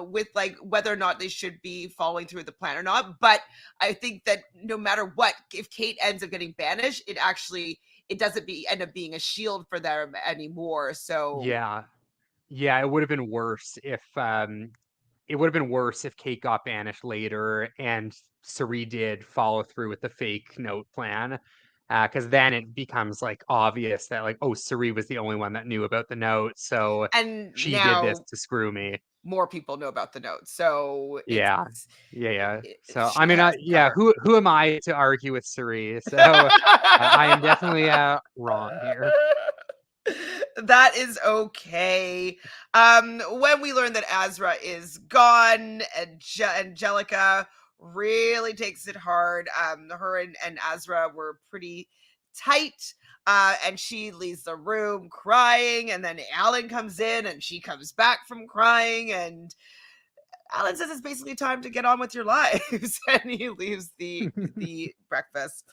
A: with like whether or not they should be following through with the plan or not. But I think that no matter what, if Kate ends up getting banished, it doesn't end up being a shield for them anymore. So
B: yeah, yeah, it would have been worse if Kate got banished later and Suri did follow through with the fake note plan. Because then it becomes like obvious that like, oh, Suri was the only one that knew about the note, so
A: And
B: she did this
A: now
B: to screw me.
A: more people know about the note. So
B: Yeah, yeah. So
A: she
B: I mean,
A: has
B: yeah.
A: cover.
B: Who am I to argue with Suri? So I am definitely wrong here.
A: That is okay. When we learn that Azra is gone, Angelica really takes it hard. Her and Azra were pretty tight. And she leaves the room crying, and then Alan comes in and she comes back from crying, and Alan says it's basically time to get on with your lives, and he leaves the breakfast.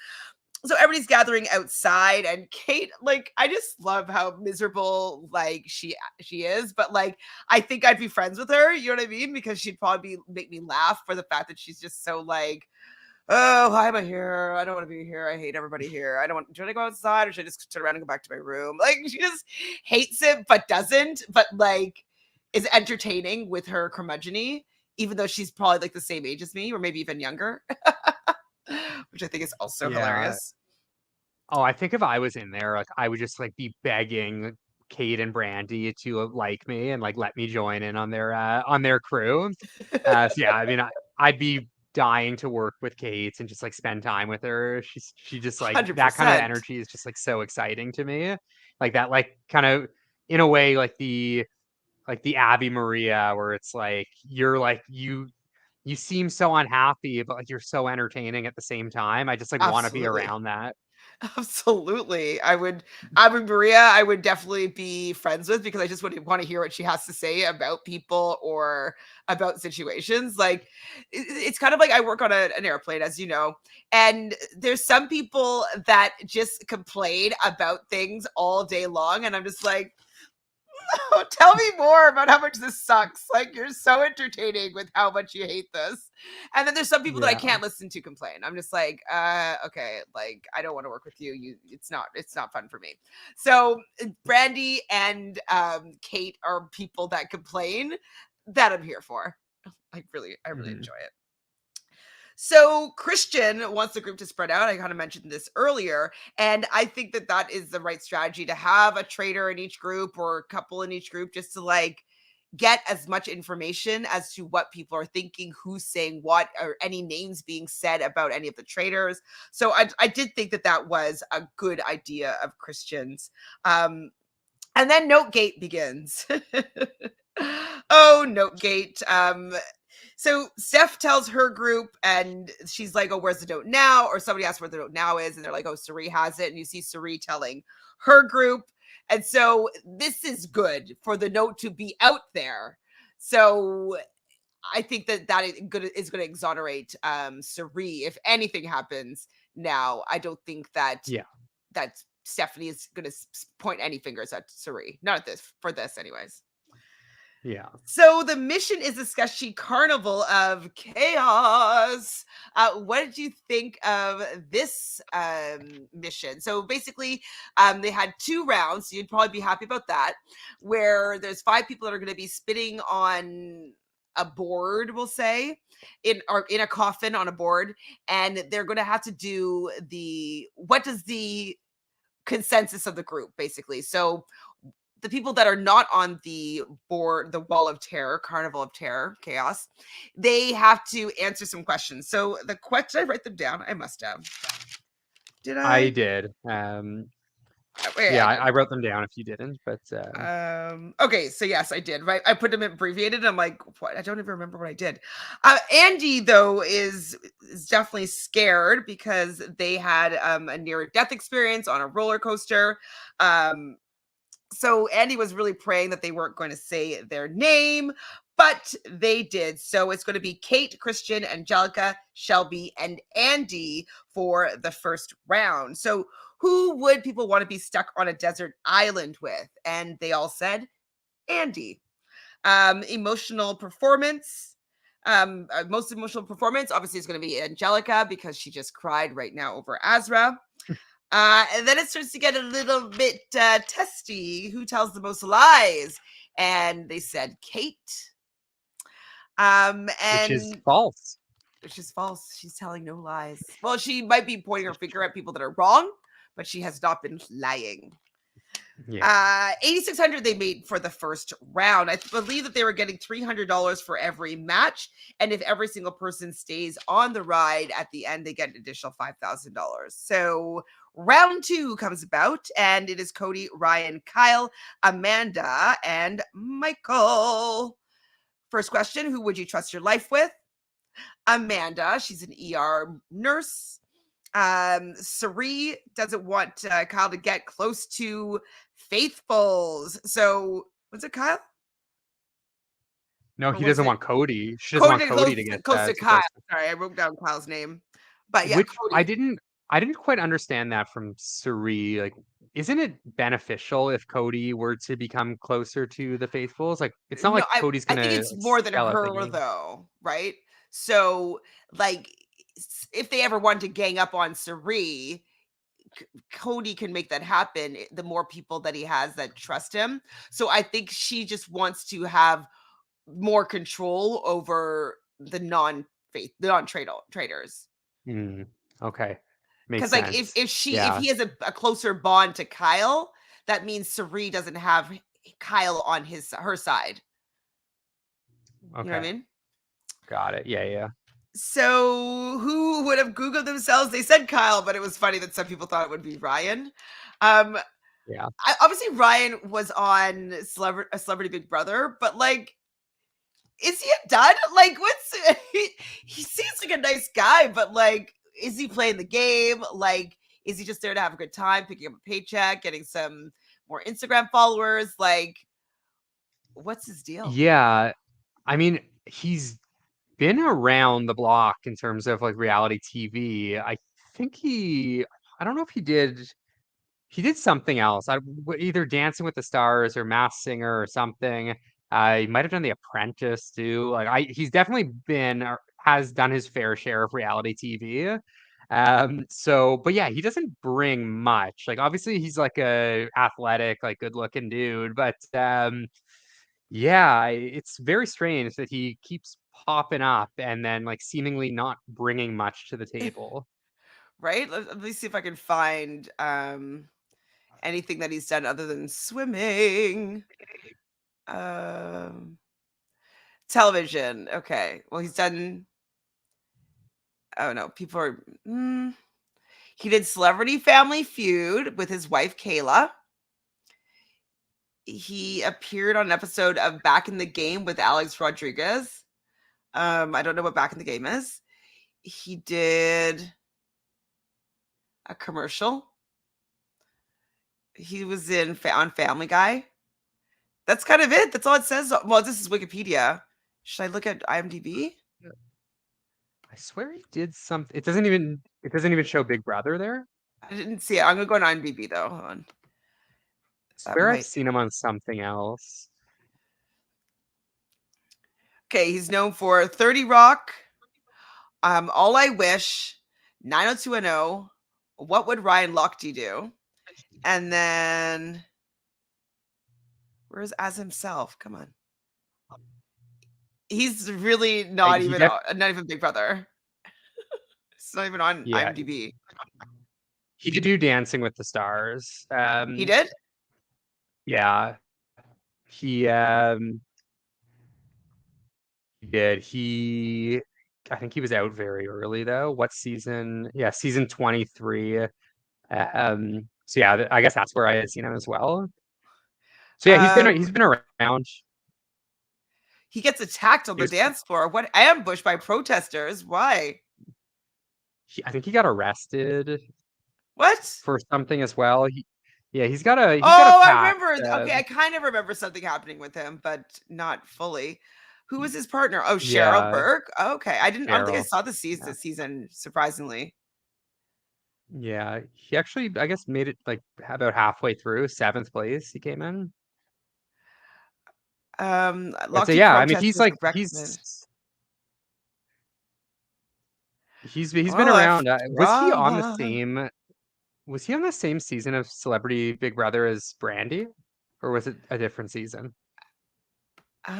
A: So everybody's gathering outside, and Kate, like, I just love how miserable like she is, but like I think I'd be friends with her, you know what I mean? Because she'd probably make me laugh for the fact that she's just so like, oh, why am I here? I don't want to be here. I hate everybody here. I don't want. Should I go outside or should I just turn around and go back to my room? Like she just hates it, but doesn't. But like is entertaining with her curmudgeony, even though she's probably like the same age as me, or maybe even younger, which I think is also
B: Yeah.
A: hilarious.
B: Oh, I think if I was in there, like I would just like be begging Kate and Brandy to like me and like let me join in on their crew. So yeah, I mean, I'd be dying to work with Kate and just like spend time with her. She just like that kind of
A: 100%.
B: energy is just like so exciting to me. Like that, like kind of in a way like the Abby Maria, where it's like you're like you seem so unhappy, but like you're so entertaining at the same time. I just like want to be
A: Absolutely.
B: around that.
A: Absolutely. I would Maria, I would definitely be friends with because I just would want to hear what she has to say about people or about situations. Like it's kind of like I work on an airplane, as you know, and there's some people that just complain about things all day long, and I'm just like, oh, tell me more about how much this sucks. Like you're so entertaining with how much you hate this. And then there's some people that I
B: Yeah.
A: can't listen to complain. I'm just like, okay, like I don't want to work with you. It's not fun for me. So Brandy and Kate are people that complain that I'm here for. I really
B: Mhm.
A: enjoy it. So Christian wants the group to spread out. I kind of mentioned this earlier, and I think that that is the right strategy to have a traitor in each group or a couple in each group, just to like get as much information as to what people are thinking, who's saying what, or any names being said about any of the traitors. So I did think that that was a good idea of Christian's. And then Notegate begins. Oh, Notegate. So Steph tells her group, and she's like, "Oh, where's the note now?" Or somebody asks where the note now is, and they're like, "Oh, Suri has it." And you see Suri telling her group, and so this is good for the note to be out there. So I think that that is going to exonerate Suri if anything happens now. I don't think that
B: Yeah.
A: Stephanie is going to point any fingers at Suri. Not at this for this, anyways.
B: Yeah.
A: So the mission is a sketchy carnival of chaos. What did you think of this mission? So basically, they had 2 rounds. So you'd probably be happy about that. Where there's 5 people that are going to be spitting on a board, we'll say, in a coffin on a board, and they're going to have to do the what does the consensus of the group basically. So the people that are not on the board, the wall of terror, carnival of terror, chaos, they have to answer some questions. So the question, I write them down. I must have. Did
B: I
A: I?
B: did.
A: Wait, I
B: Yeah,
A: did.
B: I wrote them down if you didn't, but
A: Okay, so yes, I did. Right, I put them abbreviated. I'm like, what? I don't even remember what I did. Andy though is definitely scared because they had a near death experience on a roller coaster. Um, so Andy was really praying that they weren't going to say their name, but they did. So it's going to be Kate, Christian, Angelica, Shelby, and Andy for the first round. So who would people want to be stuck on a desert island with? And they all said Andy. Emotional performance. Most emotional performance obviously is going to be Angelica because she just cried right now over Azra. And then it starts to get a little bit testy. Who tells the most lies? And they said Kate.
B: which is
A: And
B: false.
A: which is false. She's telling no lies. Well, she might be pointing her finger at people that are wrong, but she has not been lying.
B: Yeah.
A: 8,600 they made for the first round. I believe that they were getting $300 for every match, and if every single person stays on the ride at the end, they get an additional $5,000. So round 2 comes about, and it is Cody, Ryan, Kyle, Amanda, and Michael. First question: who would you trust your life with? Amanda. She's an ER nurse. Sari doesn't want Kyle to get close to Faithfuls. So was it Kyle?
B: No,
A: Or
B: he
A: was
B: doesn't
A: it
B: want Cody. She doesn't
A: Cody
B: want
A: to
B: Cody to get
A: close to
B: too
A: Kyle?
B: close.
A: Sorry, I wrote down Kyle's name. But yeah,
B: Which
A: Cody.
B: I didn't quite understand that from Suri. Like, isn't it beneficial if Cody were to become closer to the faithfuls? Like, it's not
A: No,
B: like Cody's
A: I think
B: gonna
A: it's
B: like
A: more than
B: sell out the
A: her
B: game.
A: though, right? So like if they ever want to gang up on Sari, Cody can make that happen. The more people that he has that trust him. So I think she just wants to have more control over the the non-traders.
B: Hmm. Okay, makes
A: Because like
B: sense.
A: if
B: Yeah.
A: he has a closer bond to Kyle, that means Sari doesn't have Kyle on her side. You know what
B: Okay.
A: I mean?
B: Got it. Yeah. Yeah.
A: So who would have Googled themselves? They said Kyle, but it was funny that some people thought it would be Ryan. Um,
B: Yeah.
A: Obviously Ryan was on a Celebrity Big Brother, but like, is he a dud? Like, what's he seems like a nice guy, but like, is he playing the game? Like, is he just there to have a good time, picking up a paycheck, getting some more Instagram followers? Like, what's his deal?
B: Yeah. I mean, he's been around the block in terms of like reality TV. I think I don't know if he did something else. Either Dancing with the Stars or Masked Singer or something. He might have done The Apprentice too. He's definitely been or has done his fair share of reality TV. So, but yeah, he doesn't bring much. Like, obviously, he's like a athletic, like good-looking dude, but yeah, it's very strange that he keeps popping up and then like seemingly not bringing much to the table.
A: Right? Let me see if I can find anything that he's done other than swimming. Um, television. Okay. Well, he's done. Oh no, people are. He did Celebrity Family Feud with his wife Kayla. He appeared on an episode of Back in the Game with Alex Rodriguez. I don't know what Back in the Game is. He did a commercial. He was on Family Guy. That's kind of it. That's all it says. Well, this is Wikipedia. Should I look at IMDb?
B: I swear he did something. It doesn't even show Big Brother there.
A: I didn't see it. I'm gonna go on IMDb though. Hold on.
B: I
A: That
B: swear I've
A: might.
B: seen him on something else.
A: Okay, he's known for 30 Rock, All I Wish, 90210. What would Ryan Lochte do? And then where's as himself? Come on. He's really
B: He def
A: not even Big Brother. It's not even on
B: Yeah,
A: IMDb.
B: he could do Dancing with the Stars.
A: He did?
B: Yeah, he he did. I think he was out very early though. What season? Yeah, season 23. So yeah, I guess that's where I had seen him as well. So yeah,
A: Um,
B: he's been around.
A: he gets attacked on
B: He
A: the
B: was
A: dance floor. What ambushed by protesters? Why?
B: I think he got arrested
A: What?
B: for something as well. Yeah, he's got a
A: Oh, I
B: past.
A: remember. Okay, I kind of remember something happening with him, but not fully. Who was his partner? Oh, Cheryl
B: Yeah,
A: Burke. Okay, I don't think I
B: Cheryl.
A: saw the season
B: Yeah,
A: this season. Surprisingly,
B: yeah. He actually, I guess, made it like about halfway through, seventh place. He came in. But so
A: Lochte
B: yeah, I mean, he's
A: protesters
B: like
A: have recommended.
B: he's been
A: Oh,
B: around. Was he on the
A: drama.
B: same? Was he on the same season of Celebrity Big Brother as Brandy, or was it a different season?
A: Ooh.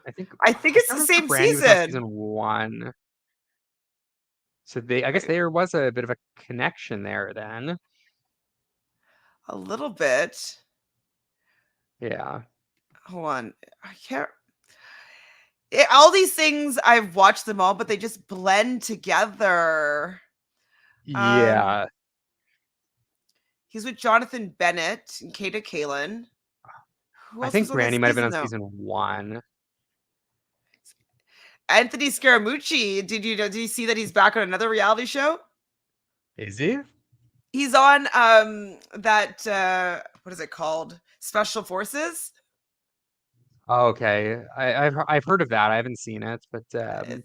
B: I think
A: I think
B: I
A: it's
B: can't
A: the
B: remember if
A: same
B: Brandy was on
A: season.
B: season 1. So I guess
A: Right.
B: there was a bit of a connection there then.
A: A little bit.
B: Yeah.
A: Hold on. I can't. All these things I've watched them all, but they just blend together. Um,
B: Yeah.
A: he's with Jonathan Bennett and Kata Kalin. Who
B: I
A: else was
B: think
A: on that
B: Brandy might have been
A: season
B: on
A: though?
B: season 1.
A: Anthony Scaramucci. Did you see that he's back on another reality show?
B: Is he?
A: He's on that what is it called? Special Forces.
B: Oh, okay. I've heard of that. I haven't seen it, but
A: I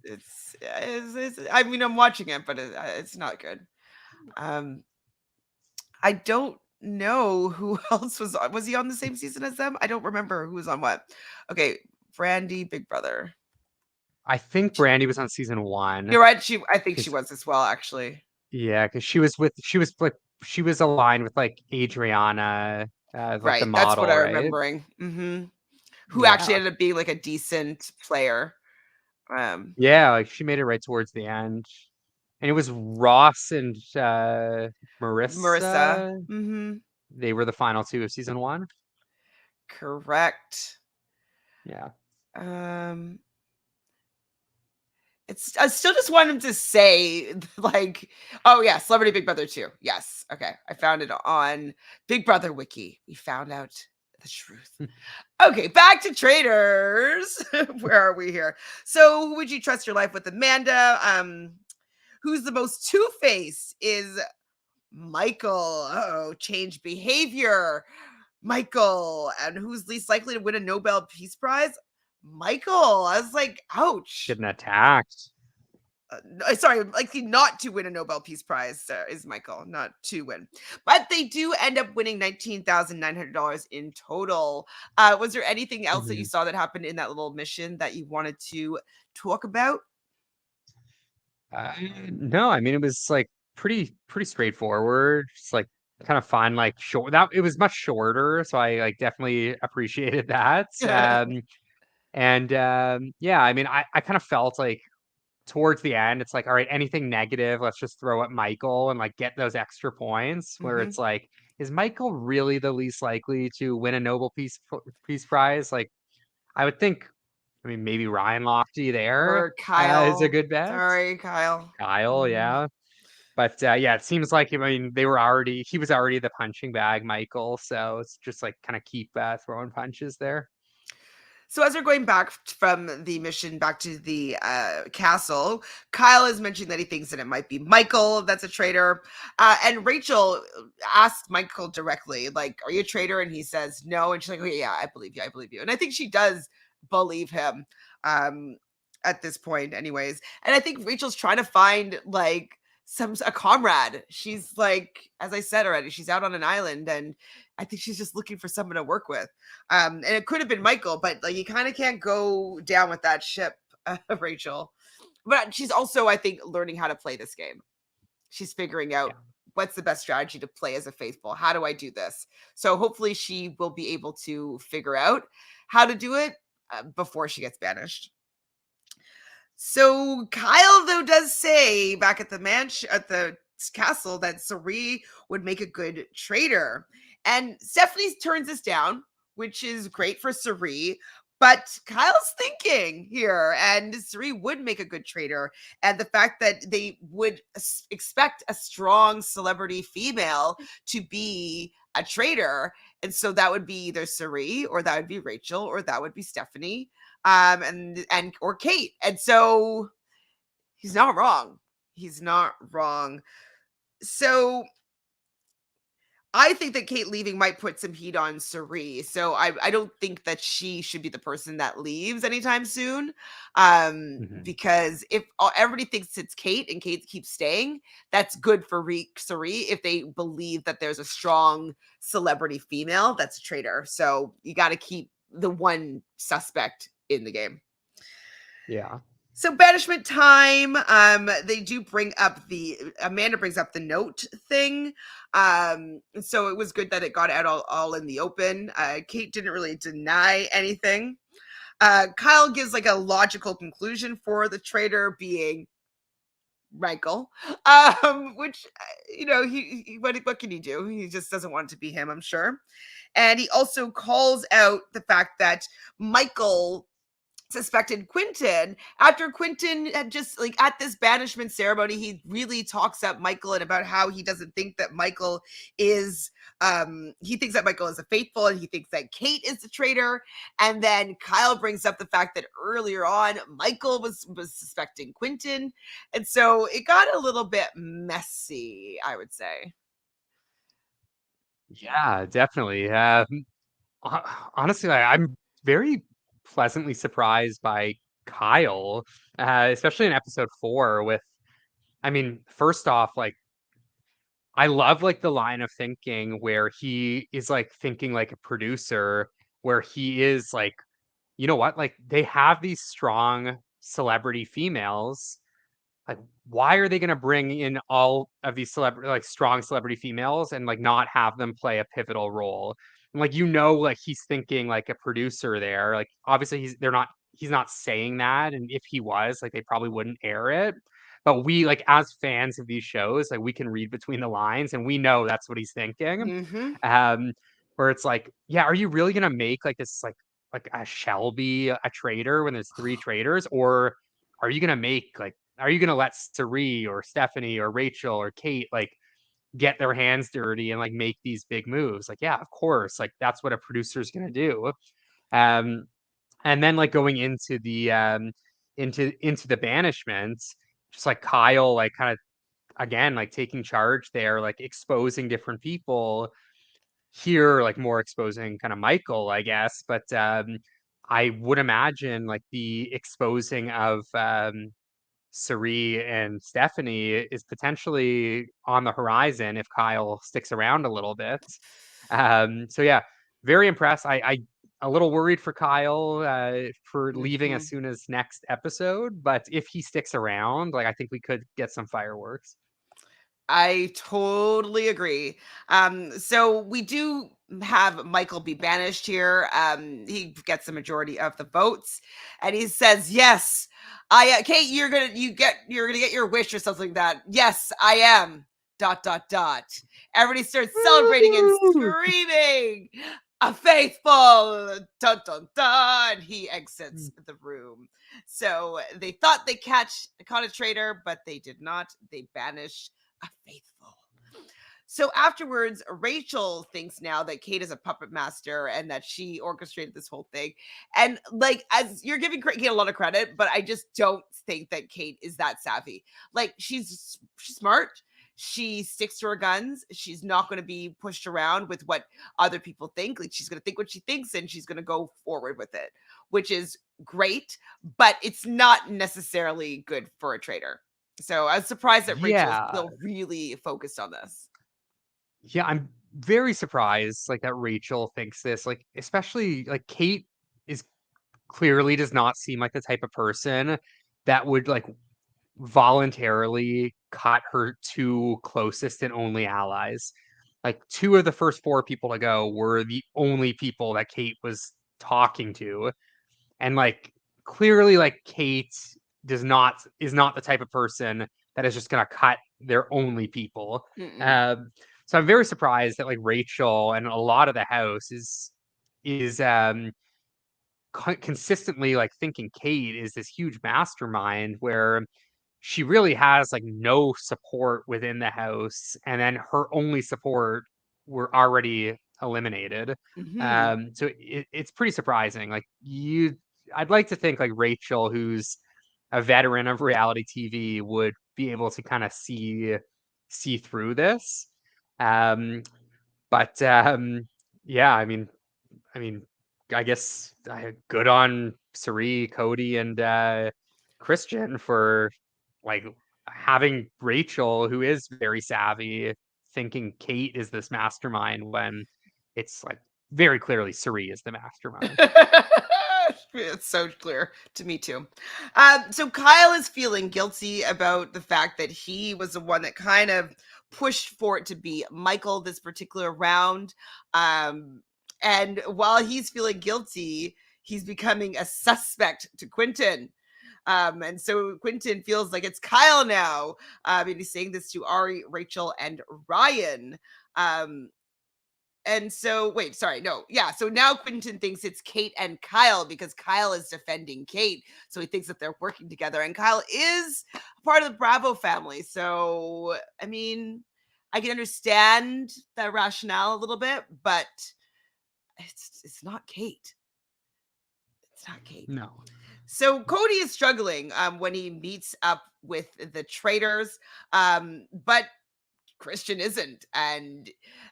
A: mean, I'm watching it, but it's not good. Um, I don't know who else was on. Was he on the same season as them? I don't remember who was on what. Okay, Brandy, Big Brother.
B: I think Brandy was on season 1
A: You're right. I think she
B: because
A: was as well, actually.
B: yeah, because she was aligned with like Adriana, like the
A: Right. That's what
B: model,
A: I'm
B: right?
A: remembering. Who actually
B: Yeah.
A: ended up being like a decent player. Um,
B: Yeah, like she made it right towards the end. And it was Ross and
A: Marissa.
B: Marissa. They were the final 2 of season 1.
A: Correct.
B: Yeah.
A: Um, I still just want him to say like, oh yeah, Celebrity Big Brother 2. Yes. Okay. I found it on Big Brother Wiki. We found out the truth. Okay, back to Traitors. Where are we here? So, who would you trust your life with, Amanda? Who's the most two-faced is Michael. Oh, change behavior. Michael. And who's least likely to win a Nobel Peace Prize? Michael. I was like, ouch.
B: Getting attacked.
A: Sorry, likely not to win a Nobel Peace Prize is Michael, not to win. But they do end up winning $19,900 in total. Was there anything else that you
B: Mhm.
A: saw that happened in that little mission that you wanted to talk about?
B: Uh, no, I mean it was like pretty straightforward. Just like kind of fun, like short. That it was much shorter, so I like definitely appreciated that. And yeah, I mean I kind of felt like towards the end, it's like, all right, anything negative, let's just throw at Michael and like get those extra points. Where
A: hmm
B: it's like, is Michael really the least likely to win a Nobel Peace Prize? Like, I would think. I mean, maybe Ryan Lochte there
A: Or
B: is a
A: Kyle.
B: good bet.
A: Sorry, Kyle.
B: Kyle,
A: Mhm.
B: yeah. But yeah, it seems like I mean he was already the punching bag, Michael. So it's just like kind of keep throwing punches there.
A: So as we're going back from the mission back to the castle, Kyle is mentioning that he thinks that it might be Michael that's a traitor, and Rachel asks Michael directly, like, "Are you a traitor?" And he says no, and she's like, "Okay, yeah, I believe you, I believe you." And I think she does believe him um, at this point, anyways. And I think Rachel's trying to find like a comrade. She's like, as I said already, she's out on an island, and I think she's just looking for someone to work with. And it could have been Michael, but like you kind of can't go down with that ship, Rachel. But she's also, I think, learning how to play this game. She's figuring out
B: Yeah,
A: what's the best strategy to play as a faithful. How do I do this? So hopefully she will be able to figure out how to do it before she gets banished. So Kyle though does say back at the mansion at the castle that Sari would make a good traitor. And Stephanie turns this down, which is great for Sari. But Kyle's thinking here, and Sari would make a good traitor. And the fact that they would expect a strong celebrity female to be a traitor. And so that would be either Sari, or that would be Rachel, or that would be Stephanie, and or Kate. And so he's not wrong. He's not wrong. So I think that Kate leaving might put some heat on Cerie. So I don't think that she should be the person that leaves anytime soon.
B: hmm
A: Because if everybody thinks it's Kate and Kate keeps staying, that's good for Cerie if they believe that there's a strong celebrity female that's a traitor. So you got to keep the one suspect in the game.
B: yeah.
A: So banishment time. They do bring up the Amanda brings up the note thing. So it was good that it got out all in the open. Kate didn't really deny anything. Kyle gives like a logical conclusion for the traitor being Michael, which what can he do? He just doesn't want it to be him, I'm sure. And he also calls out the fact that Michael suspected Quentin after Quentin had just like at this banishment ceremony. He really talks up Michael and about how he doesn't think that Michael is he thinks that Michael is a faithful, and he thinks that Kate is the traitor. And then Kyle brings up the fact that earlier on Michael was suspecting Quentin, and so it got a little bit messy, I would say.
B: Yeah, definitely. Honestly, I'm very pleasantly surprised by Kyle, especially in episode 4 with, I mean, first off, like, I love like the line of thinking where he is like thinking like a producer, where he is like, you know what? Like they have these strong celebrity females, like why are they going to bring in all of these celebrity like strong celebrity females and like not have them play a pivotal role? And like like he's thinking like a producer there. Like obviously he's not saying that, and if he was, like they probably wouldn't air it. But we like as fans of these shows, like we can read between the lines and we know that's what he's thinking.
A: Mm-hmm.
B: Um where it's like, yeah, are you really going to make like this like a Shelby a traitor when there's 3 traitors, or are you going to make like are you gonna let Sari or Stephanie or Rachel or Kate like get their hands dirty and like make these big moves? Like, yeah, of course. Like that's what a producer's gonna do. Um, and then like going into the banishment, just like Kyle, like kind of again like taking charge there, like exposing different people. Here, like more exposing kind of Michael, I guess. But I would imagine like the exposing of Sari and Stephanie is potentially on the horizon if Kyle sticks around a little bit. So yeah, very impressed. I a little worried for Kyle for leaving
A: Mm-hmm.
B: as soon as next episode, but if he sticks around, like I think we could get some fireworks.
A: I totally agree. So we do have Michael be banished here. He gets the majority of the votes, and he says, "Yes, Kate, you're gonna get your wish or something like that. Yes, I am. Dot dot dot. Everybody starts celebrating and
B: Woo!
A: screaming. A faithful, dun dun dun. He exits the room. So they thought they caught a traitor, but they did not. They banished a faithful. So afterwards, Rachel thinks now that Kate is a puppet master and that she orchestrated this whole thing. And like, as you're giving Kate a lot of credit, but I just don't think that Kate is that savvy. Like, she's smart. She sticks to her guns. She's not going to be pushed around with what other people think. Like, she's going to think what she thinks and she's going to go forward with it, which is great, but it's not necessarily good for a traitor. So I was surprised that Rachel's
B: Yeah,
A: still really focused on this.
B: yeah, I'm very surprised like that Rachel thinks this, like especially like Kate is clearly does not seem like the type of person that would like voluntarily cut her 2 closest and only allies. Like 2 of the first 4 people to go were the only people that Kate was talking to. And like clearly like Kate is not the type of person that is just gonna cut their only people.
A: Mm-mm.
B: So I'm very surprised that like Rachel and a lot of the house is consistently like thinking Kate is this huge mastermind where she really has like no support within the house, and then her only support were already eliminated.
A: Mhm.
B: So it's pretty surprising. I'd like to think like Rachel, who's a veteran of reality TV, would be able to kind of see through this. Um, but yeah, I mean, I guess good on Sari, Cody, and Christian for like having Rachel, who is very savvy, thinking Kate is this mastermind when it's like very clearly Sari is the mastermind.
A: It's so clear to me too. So Kyle is feeling guilty about the fact that he was the one that kind of pushed for it to be Michael this particular round. And while he's feeling guilty, he's becoming a suspect to Quentin. And so Quentin feels like it's Kyle now. And he's saying this to Ari, Rachel, and Ryan. Um, and so, wait, sorry, no, yeah. So now Quentin thinks it's Kate and Kyle because Kyle is defending Kate. So he thinks that they're working together, and Kyle is part of the Bravo family. So, I mean, I can understand that rationale a little bit, but it's not Kate. It's not Kate.
B: No.
A: So Cody is struggling when he meets up with the traitors, but Christian isn't. And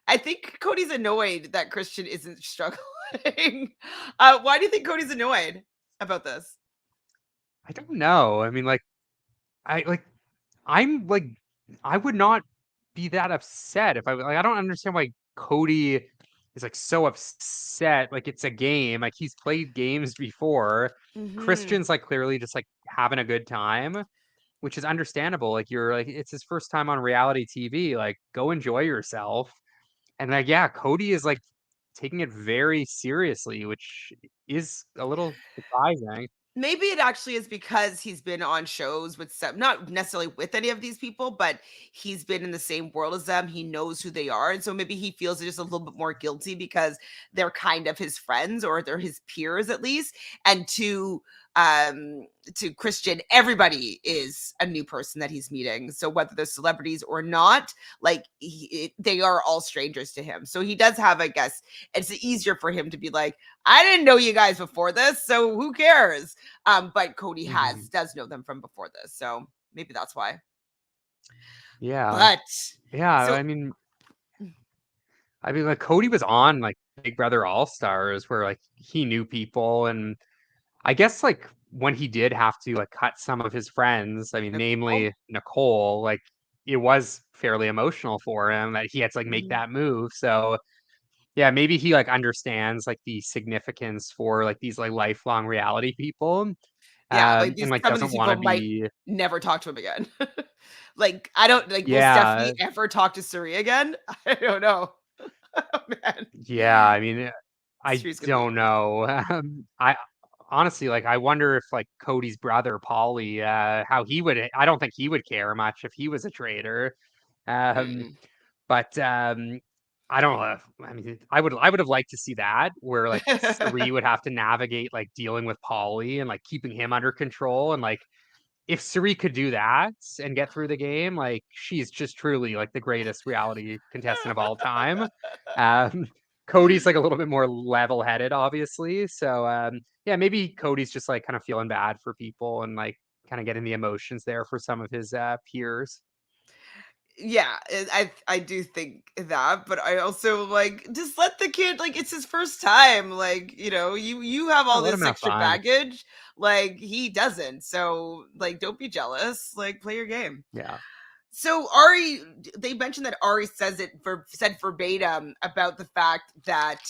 A: I think Cody's annoyed that Christian isn't struggling. Why do you think Cody's annoyed about this?
B: I don't know. I mean, like, I like, I'm like, I would not be that upset if I don't understand why Cody is like so upset. Like it's a game. Like he's played games before.
A: Hmm.
B: Christian's like clearly just like having a good time, which is understandable. Like you're like it's his first time on reality TV. Like go enjoy yourself. And like yeah, Cody is like taking it very seriously, which is a little surprising.
A: Maybe it actually is because he's been on shows with some, not necessarily with any of these people, but he's been in the same world as them. He knows who they are. And so maybe he feels just a little bit more guilty because they're kind of his friends or they're his peers at least. And um to Christian, everybody is a new person that he's meeting. So whether they're celebrities or not, like they are all strangers to him. So he does have, I guess, it's easier for him to be like, I didn't know you guys before this, so who cares? But Cody
B: Mhm.
A: does know them from before this, so maybe that's why.
B: Yeah.
A: But
B: Yeah.
A: so
B: I mean, like Cody was on like Big Brother All Stars where like he knew people and I guess like when he did have to like cut some of his friends, I mean,
A: Nicole,
B: namely Nicole, like it was fairly emotional for him that he had to like make
A: mhm.
B: that move. So yeah, maybe he like understands like the significance for like these like lifelong reality people.
A: Yeah, like
B: And
A: these
B: like
A: some of
B: doesn't
A: these
B: want
A: people
B: to
A: might
B: be
A: never talk to him again. Like I don't like will Stephanie
B: yeah,
A: ever talk to Suri again? I don't know. Oh, man,
B: yeah, I mean I
A: Suri's gonna be
B: don't know. I honestly like I wonder if like Cody's brother Paulie, how he would. I don't think he would care much if he was a traitor. Um,
A: mm.
B: but I don't know. I mean, I would have liked to see that where like Suri would have to navigate like dealing with Paulie and like keeping him under control and like if Suri could do that and get through the game, like she's just truly like the greatest reality contestant of all time. Um, Cody's like a little bit more level-headed, obviously. So yeah, maybe Cody's just like kind of feeling bad for people and like kind of getting the emotions there for some of his peers.
A: Yeah, I do think that, but I also like just let the kid, like it's his first time, like you have
B: Yeah,
A: all
B: let him
A: this
B: have
A: extra
B: fun.
A: baggage, like he doesn't. So like don't be jealous, like play your game.
B: Yeah.
A: So Ari, they mentioned that Ari said verbatim about the fact that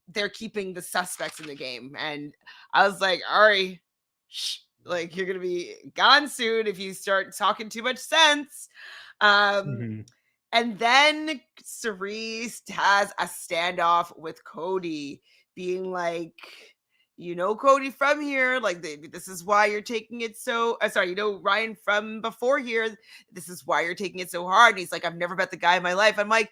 A: they're keeping the suspects in the game, and I was like, Ari, shh, like you're gonna be gone soon if you start talking too much sense. Um,
B: Hmm.
A: and then Cerise has a standoff with Cody, being like, Cody from here, like this is why you're taking it so. Sorry, Ryan from before here. This is why you're taking it so hard. And he's like, I've never met the guy in my life. I'm like,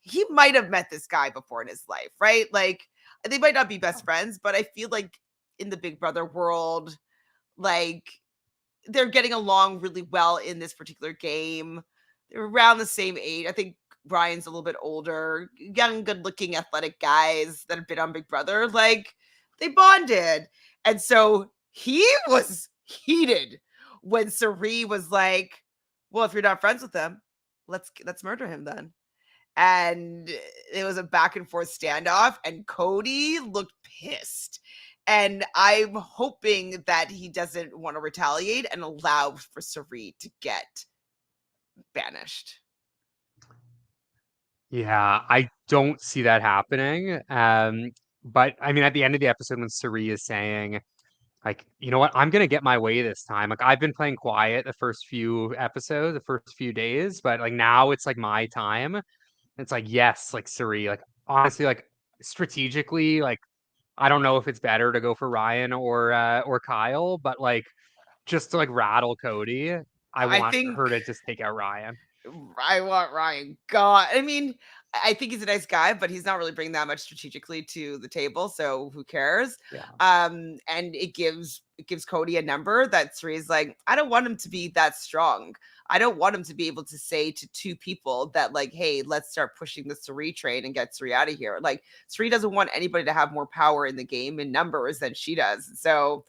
A: he might have met this guy before in his life, right? Like they might not be best friends, but I feel like in the Big Brother world, like they're getting along really well in this particular game. They're around the same age. I think Brian's a little bit older, young, good looking, athletic guys that have been on Big Brother. Like they bonded. And so he was heated when Sari was like, well, if you're not friends with him, let's murder him then. And it was a back and forth standoff, and Cody looked pissed. And I'm hoping that he doesn't want to retaliate and allow for Sari to get banished.
B: Yeah, I don't see that happening. But I mean, at the end of the episode, when Suri is saying, like, you know what, I'm gonna get my way this time. Like, I've been playing quiet the first few episodes, the first few days, but like now it's like my time. It's like, yes, like Suri, like honestly, like strategically, like I don't know if it's better to go for Ryan or Kyle, but like just to like rattle Cody, I
A: I
B: want her
A: think
B: to just take out Ryan.
A: I want Ryan gone. I mean, I think he's a nice guy, but he's not really bringing that much strategically to the table. So who cares?
B: Yeah.
A: And it gives Cody a number that Sri is like, I don't want him to be that strong. I don't want him to be able to say to two people that like, hey, let's start pushing the Sri train and get Sri out of here. Like Sri doesn't want anybody to have more power in the game in numbers than she does. So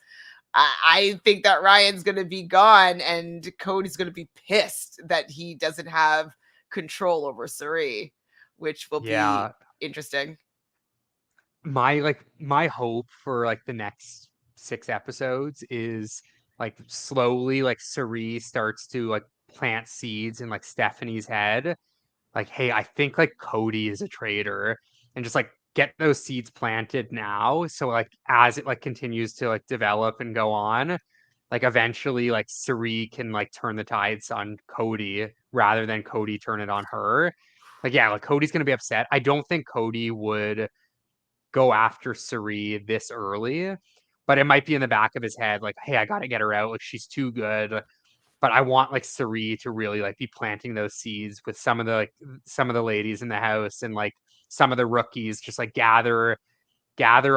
A: I think that Ryan's going to be gone and Cody's going to be pissed that he doesn't have control over Suri, which will be
B: Yeah.
A: interesting.
B: My hope for like the next 6 episodes is like slowly like Suri starts to like plant seeds in like Stephanie's head. Like, hey, I think like Cody is a traitor, and just like get those seeds planted now. So like as it like continues to like develop and go on, like eventually like Suri can like turn the tides on Cody rather than Cody turn it on her. Like, yeah, like Cody's gonna be upset. I don't think Cody would go after Suri this early, but it might be in the back of his head, like, hey, I gotta get her out. Like she's too good. But I want like Suri to really like be planting those seeds with some of the ladies in the house and like some of the rookies, just like gather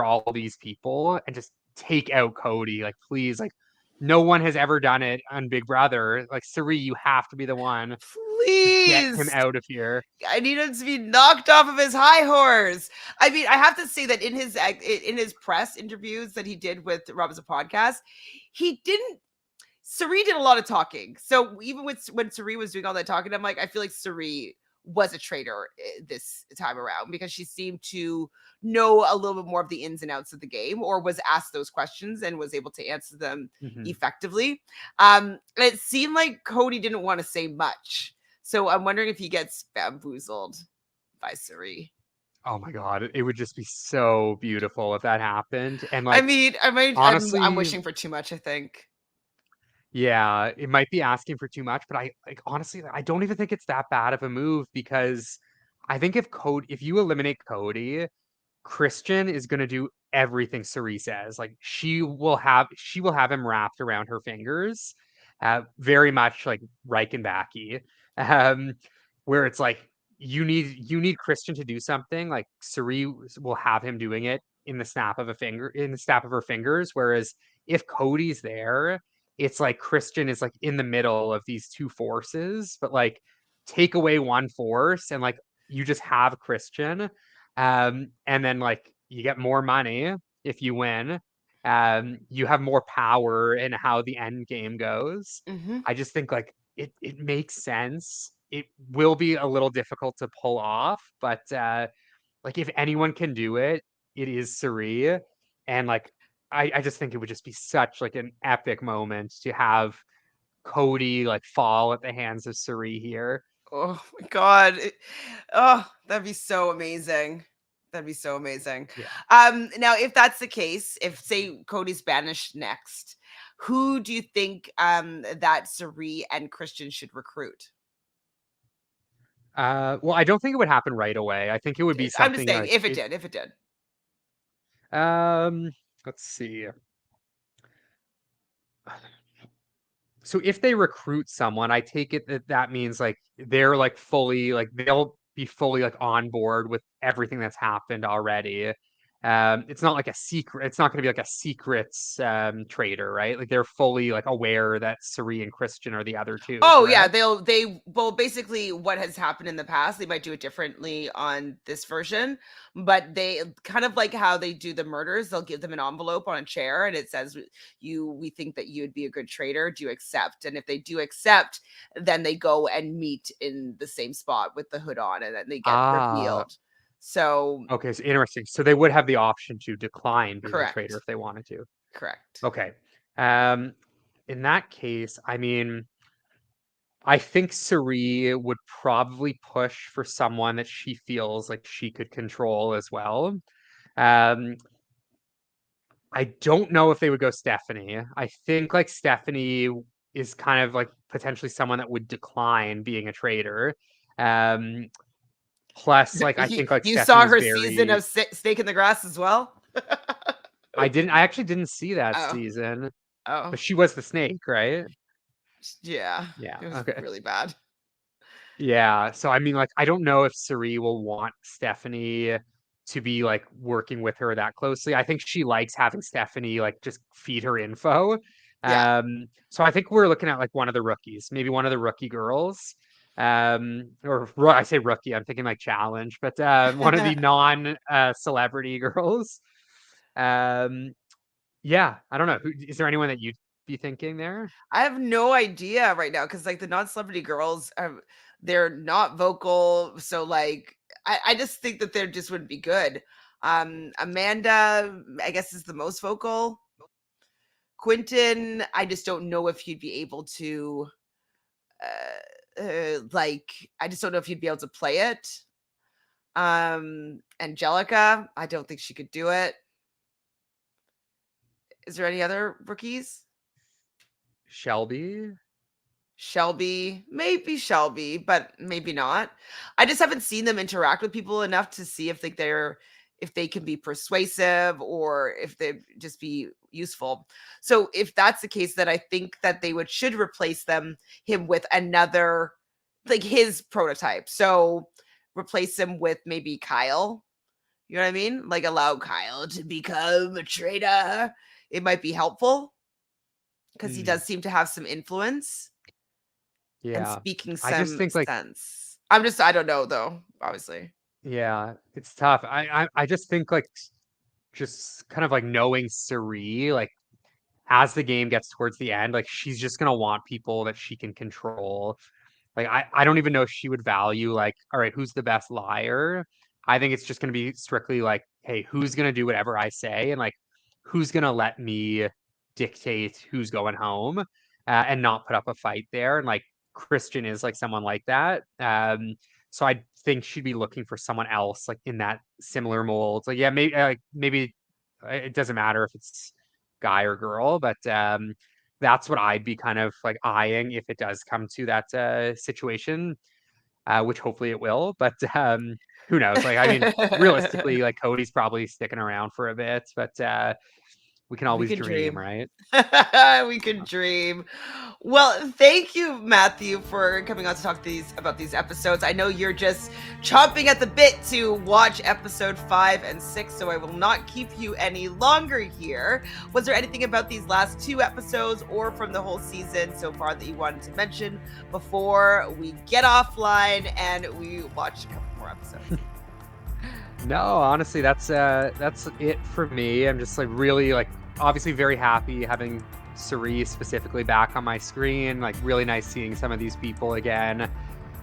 B: all these people and just take out Cody. Like, please, like no one has ever done it on Big Brother. Like Suri, you have to be the one to get him
A: Please.
B: out of here.
A: I need him to be knocked off of his high horse. I mean, I have to say that in his press interviews that he did with Rob's podcast, he didn't Suri did a lot of talking. So even with when Suri was doing all that talking, I'm like, I feel like Suri was a traitor this time around because she seemed to know a little bit more of the ins and outs of the game or was asked those questions and was able to answer them
B: Mhm.
A: effectively. It seemed like Cody didn't want to say much. So I'm wondering if he gets bamboozled by Suri.
B: Oh my God, it would just be so beautiful if that happened. And
A: I
B: like,
A: mean, I'm
B: honestly,
A: wishing for too much, I think.
B: yeah, it might be asking for too much, but I like honestly, I don't even think it's that bad of a move because I think if you eliminate Cody, Christian is gonna do everything Cerie says. Like she will have him wrapped around her fingers, very much like Reichenbachy, um, where it's like you need Christian to do something. Like Cerie will have him doing it in the snap of a finger, in the snap of her fingers. Whereas if Cody's there, it's like Christian is like in the middle of these two forces, but like take away one force and like you just have Christian, and then like you get more money if you win. You have more power in how the end game goes.
A: Hmm.
B: I just think like it makes sense. It will be a little difficult to pull off, but like if anyone can do it, it is Suri. And like I just think it would just be such like an epic moment to have Cody like fall at the hands of Suri here.
A: Oh my god. Oh, that'd be so amazing. That'd be so amazing.
B: Yeah.
A: Now if that's the case, if say Cody's banished next, who do you think that Sari and Christian should recruit?
B: Well, I don't think it would happen right away. I think it would be
A: I'm just
B: something
A: saying
B: like
A: if it
B: it.
A: did, if it did.
B: Um, let's see. So if they recruit someone, I take it that that means like they're like fully like they'll be fully like on board with everything that's happened already. It's not like a secret. It's not going to be like a secrets trader, right? Like they're fully like aware that Suri and Christian are the other two,
A: Oh yeah,
B: correct?
A: they well basically what has happened in the past, they might do it differently on this version, but they kind of like how they do the murders, they'll give them an envelope on a chair and it says we think that you'd be a good trader, do you accept? And if they do accept, then they go and meet in the same spot with the hood on and then they get
B: Ah,
A: revealed. So
B: okay, so interesting. So they would have the option to decline being a trader
A: correct.
B: if they wanted to.
A: Correct.
B: Okay. Um, in that case, I mean, I think Suri would probably push for someone that she feels like she could control as well. Um, I don't know if they would go Stephanie. I think like Stephanie is kind of like potentially someone that would decline being a traitor. Um, plus, like I think like
A: You saw
B: Stephanie's
A: her season
B: very.
A: of Snake in the Grass as well?
B: I didn't. I actually didn't see that
A: Oh,
B: season,
A: oh,
B: but she was the snake, right?
A: yeah.
B: Yeah.
A: It was
B: Okay.
A: really bad.
B: Yeah. So I mean, like, I don't know if Suri will want Stephanie to be like working with her that closely. I think she likes having Stephanie like just feed her info.
A: Yeah.
B: So I think we're looking at like one of the rookies, maybe one of the rookie girls. I say rookie, I'm thinking like challenge, but one of the non celebrity girls. Um, yeah, I don't know. Is there anyone that you'd be thinking there?
A: I have no idea right now because like the non-celebrity girls are they're not vocal. So like I just think that they just wouldn't be good. Amanda, I guess, is the most vocal. Quentin, I just don't know if he'd be able to like I just don't know if he'd be able to play it. Angelica, I don't think she could do it. Is there any other rookies?
B: Shelby?
A: Maybe Shelby, but maybe not. I just haven't seen them interact with people enough to see if like they're if they can be persuasive or if they just be useful. So if that's the case, then I think that they should replace him with another like his prototype. So replace him with maybe Kyle. You know what I mean? Like allow Kyle to become a traitor. It might be helpful because he
B: Mm,
A: does seem to have some influence and
B: yeah.
A: speaking
B: I just
A: some
B: think like
A: sense. I don't know though, obviously.
B: yeah, it's tough. I just think like just kind of like knowing Suri, like as the game gets towards the end, like she's just gonna want people that she can control. Like I don't even know if she would value like, all right, who's the best liar? I think it's just gonna be strictly like, hey, who's gonna do whatever I say and like who's gonna let me dictate who's going home and not put up a fight there. And like Christian is like someone like that. So I think she'd be looking for someone else like in that similar mold. Like yeah, maybe it doesn't matter if it's guy or girl, but that's what I'd be kind of like eyeing if it does come to that situation, which hopefully it will. But who knows? Like, I mean, realistically, like Cody's probably sticking around for a bit, but we can
A: We
B: always
A: could
B: dream,
A: dream.
B: right?
A: We could dream. Well, thank you, Matthew, for coming on to talk about these episodes. I know you're just chomping at the bit to watch episode 5 and 6, so I will not keep you any longer here. Was there anything about these last 2 episodes or from the whole season so far that you wanted to mention before we get offline and we watch a couple more episodes?
B: No, honestly, that's it for me. I'm just like really like obviously very happy having Cerise specifically back on my screen. Like really nice seeing some of these people again.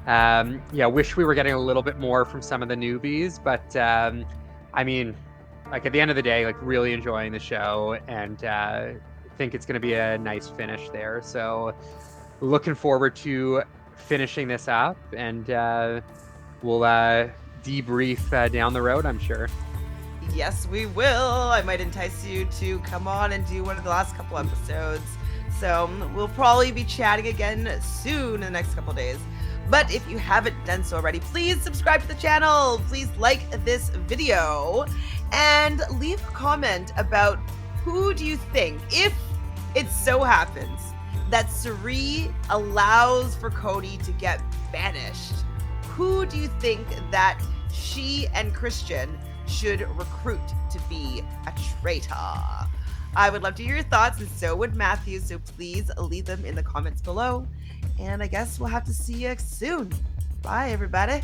B: Yeah, wish we were getting a little bit more from some of the newbies, but I mean, like at the end of the day, like really enjoying the show and think it's going to be a nice finish there. So looking forward to finishing this up and we'll debrief down the road, I'm sure.
A: Yes, we will. I might entice you to come on and do one of the last couple episodes. So we'll probably be chatting again soon in the next couple days. But if you haven't done so already, please subscribe to the channel. Please like this video and leave a comment about who do you think, if it so happens that Suri allows for Cody to get banished, who do you think that she and Christian should recruit to be a traitor? I would love to hear your thoughts, and so would Matthew, so please leave them in the comments below. And I guess we'll have to see you soon. Bye, everybody.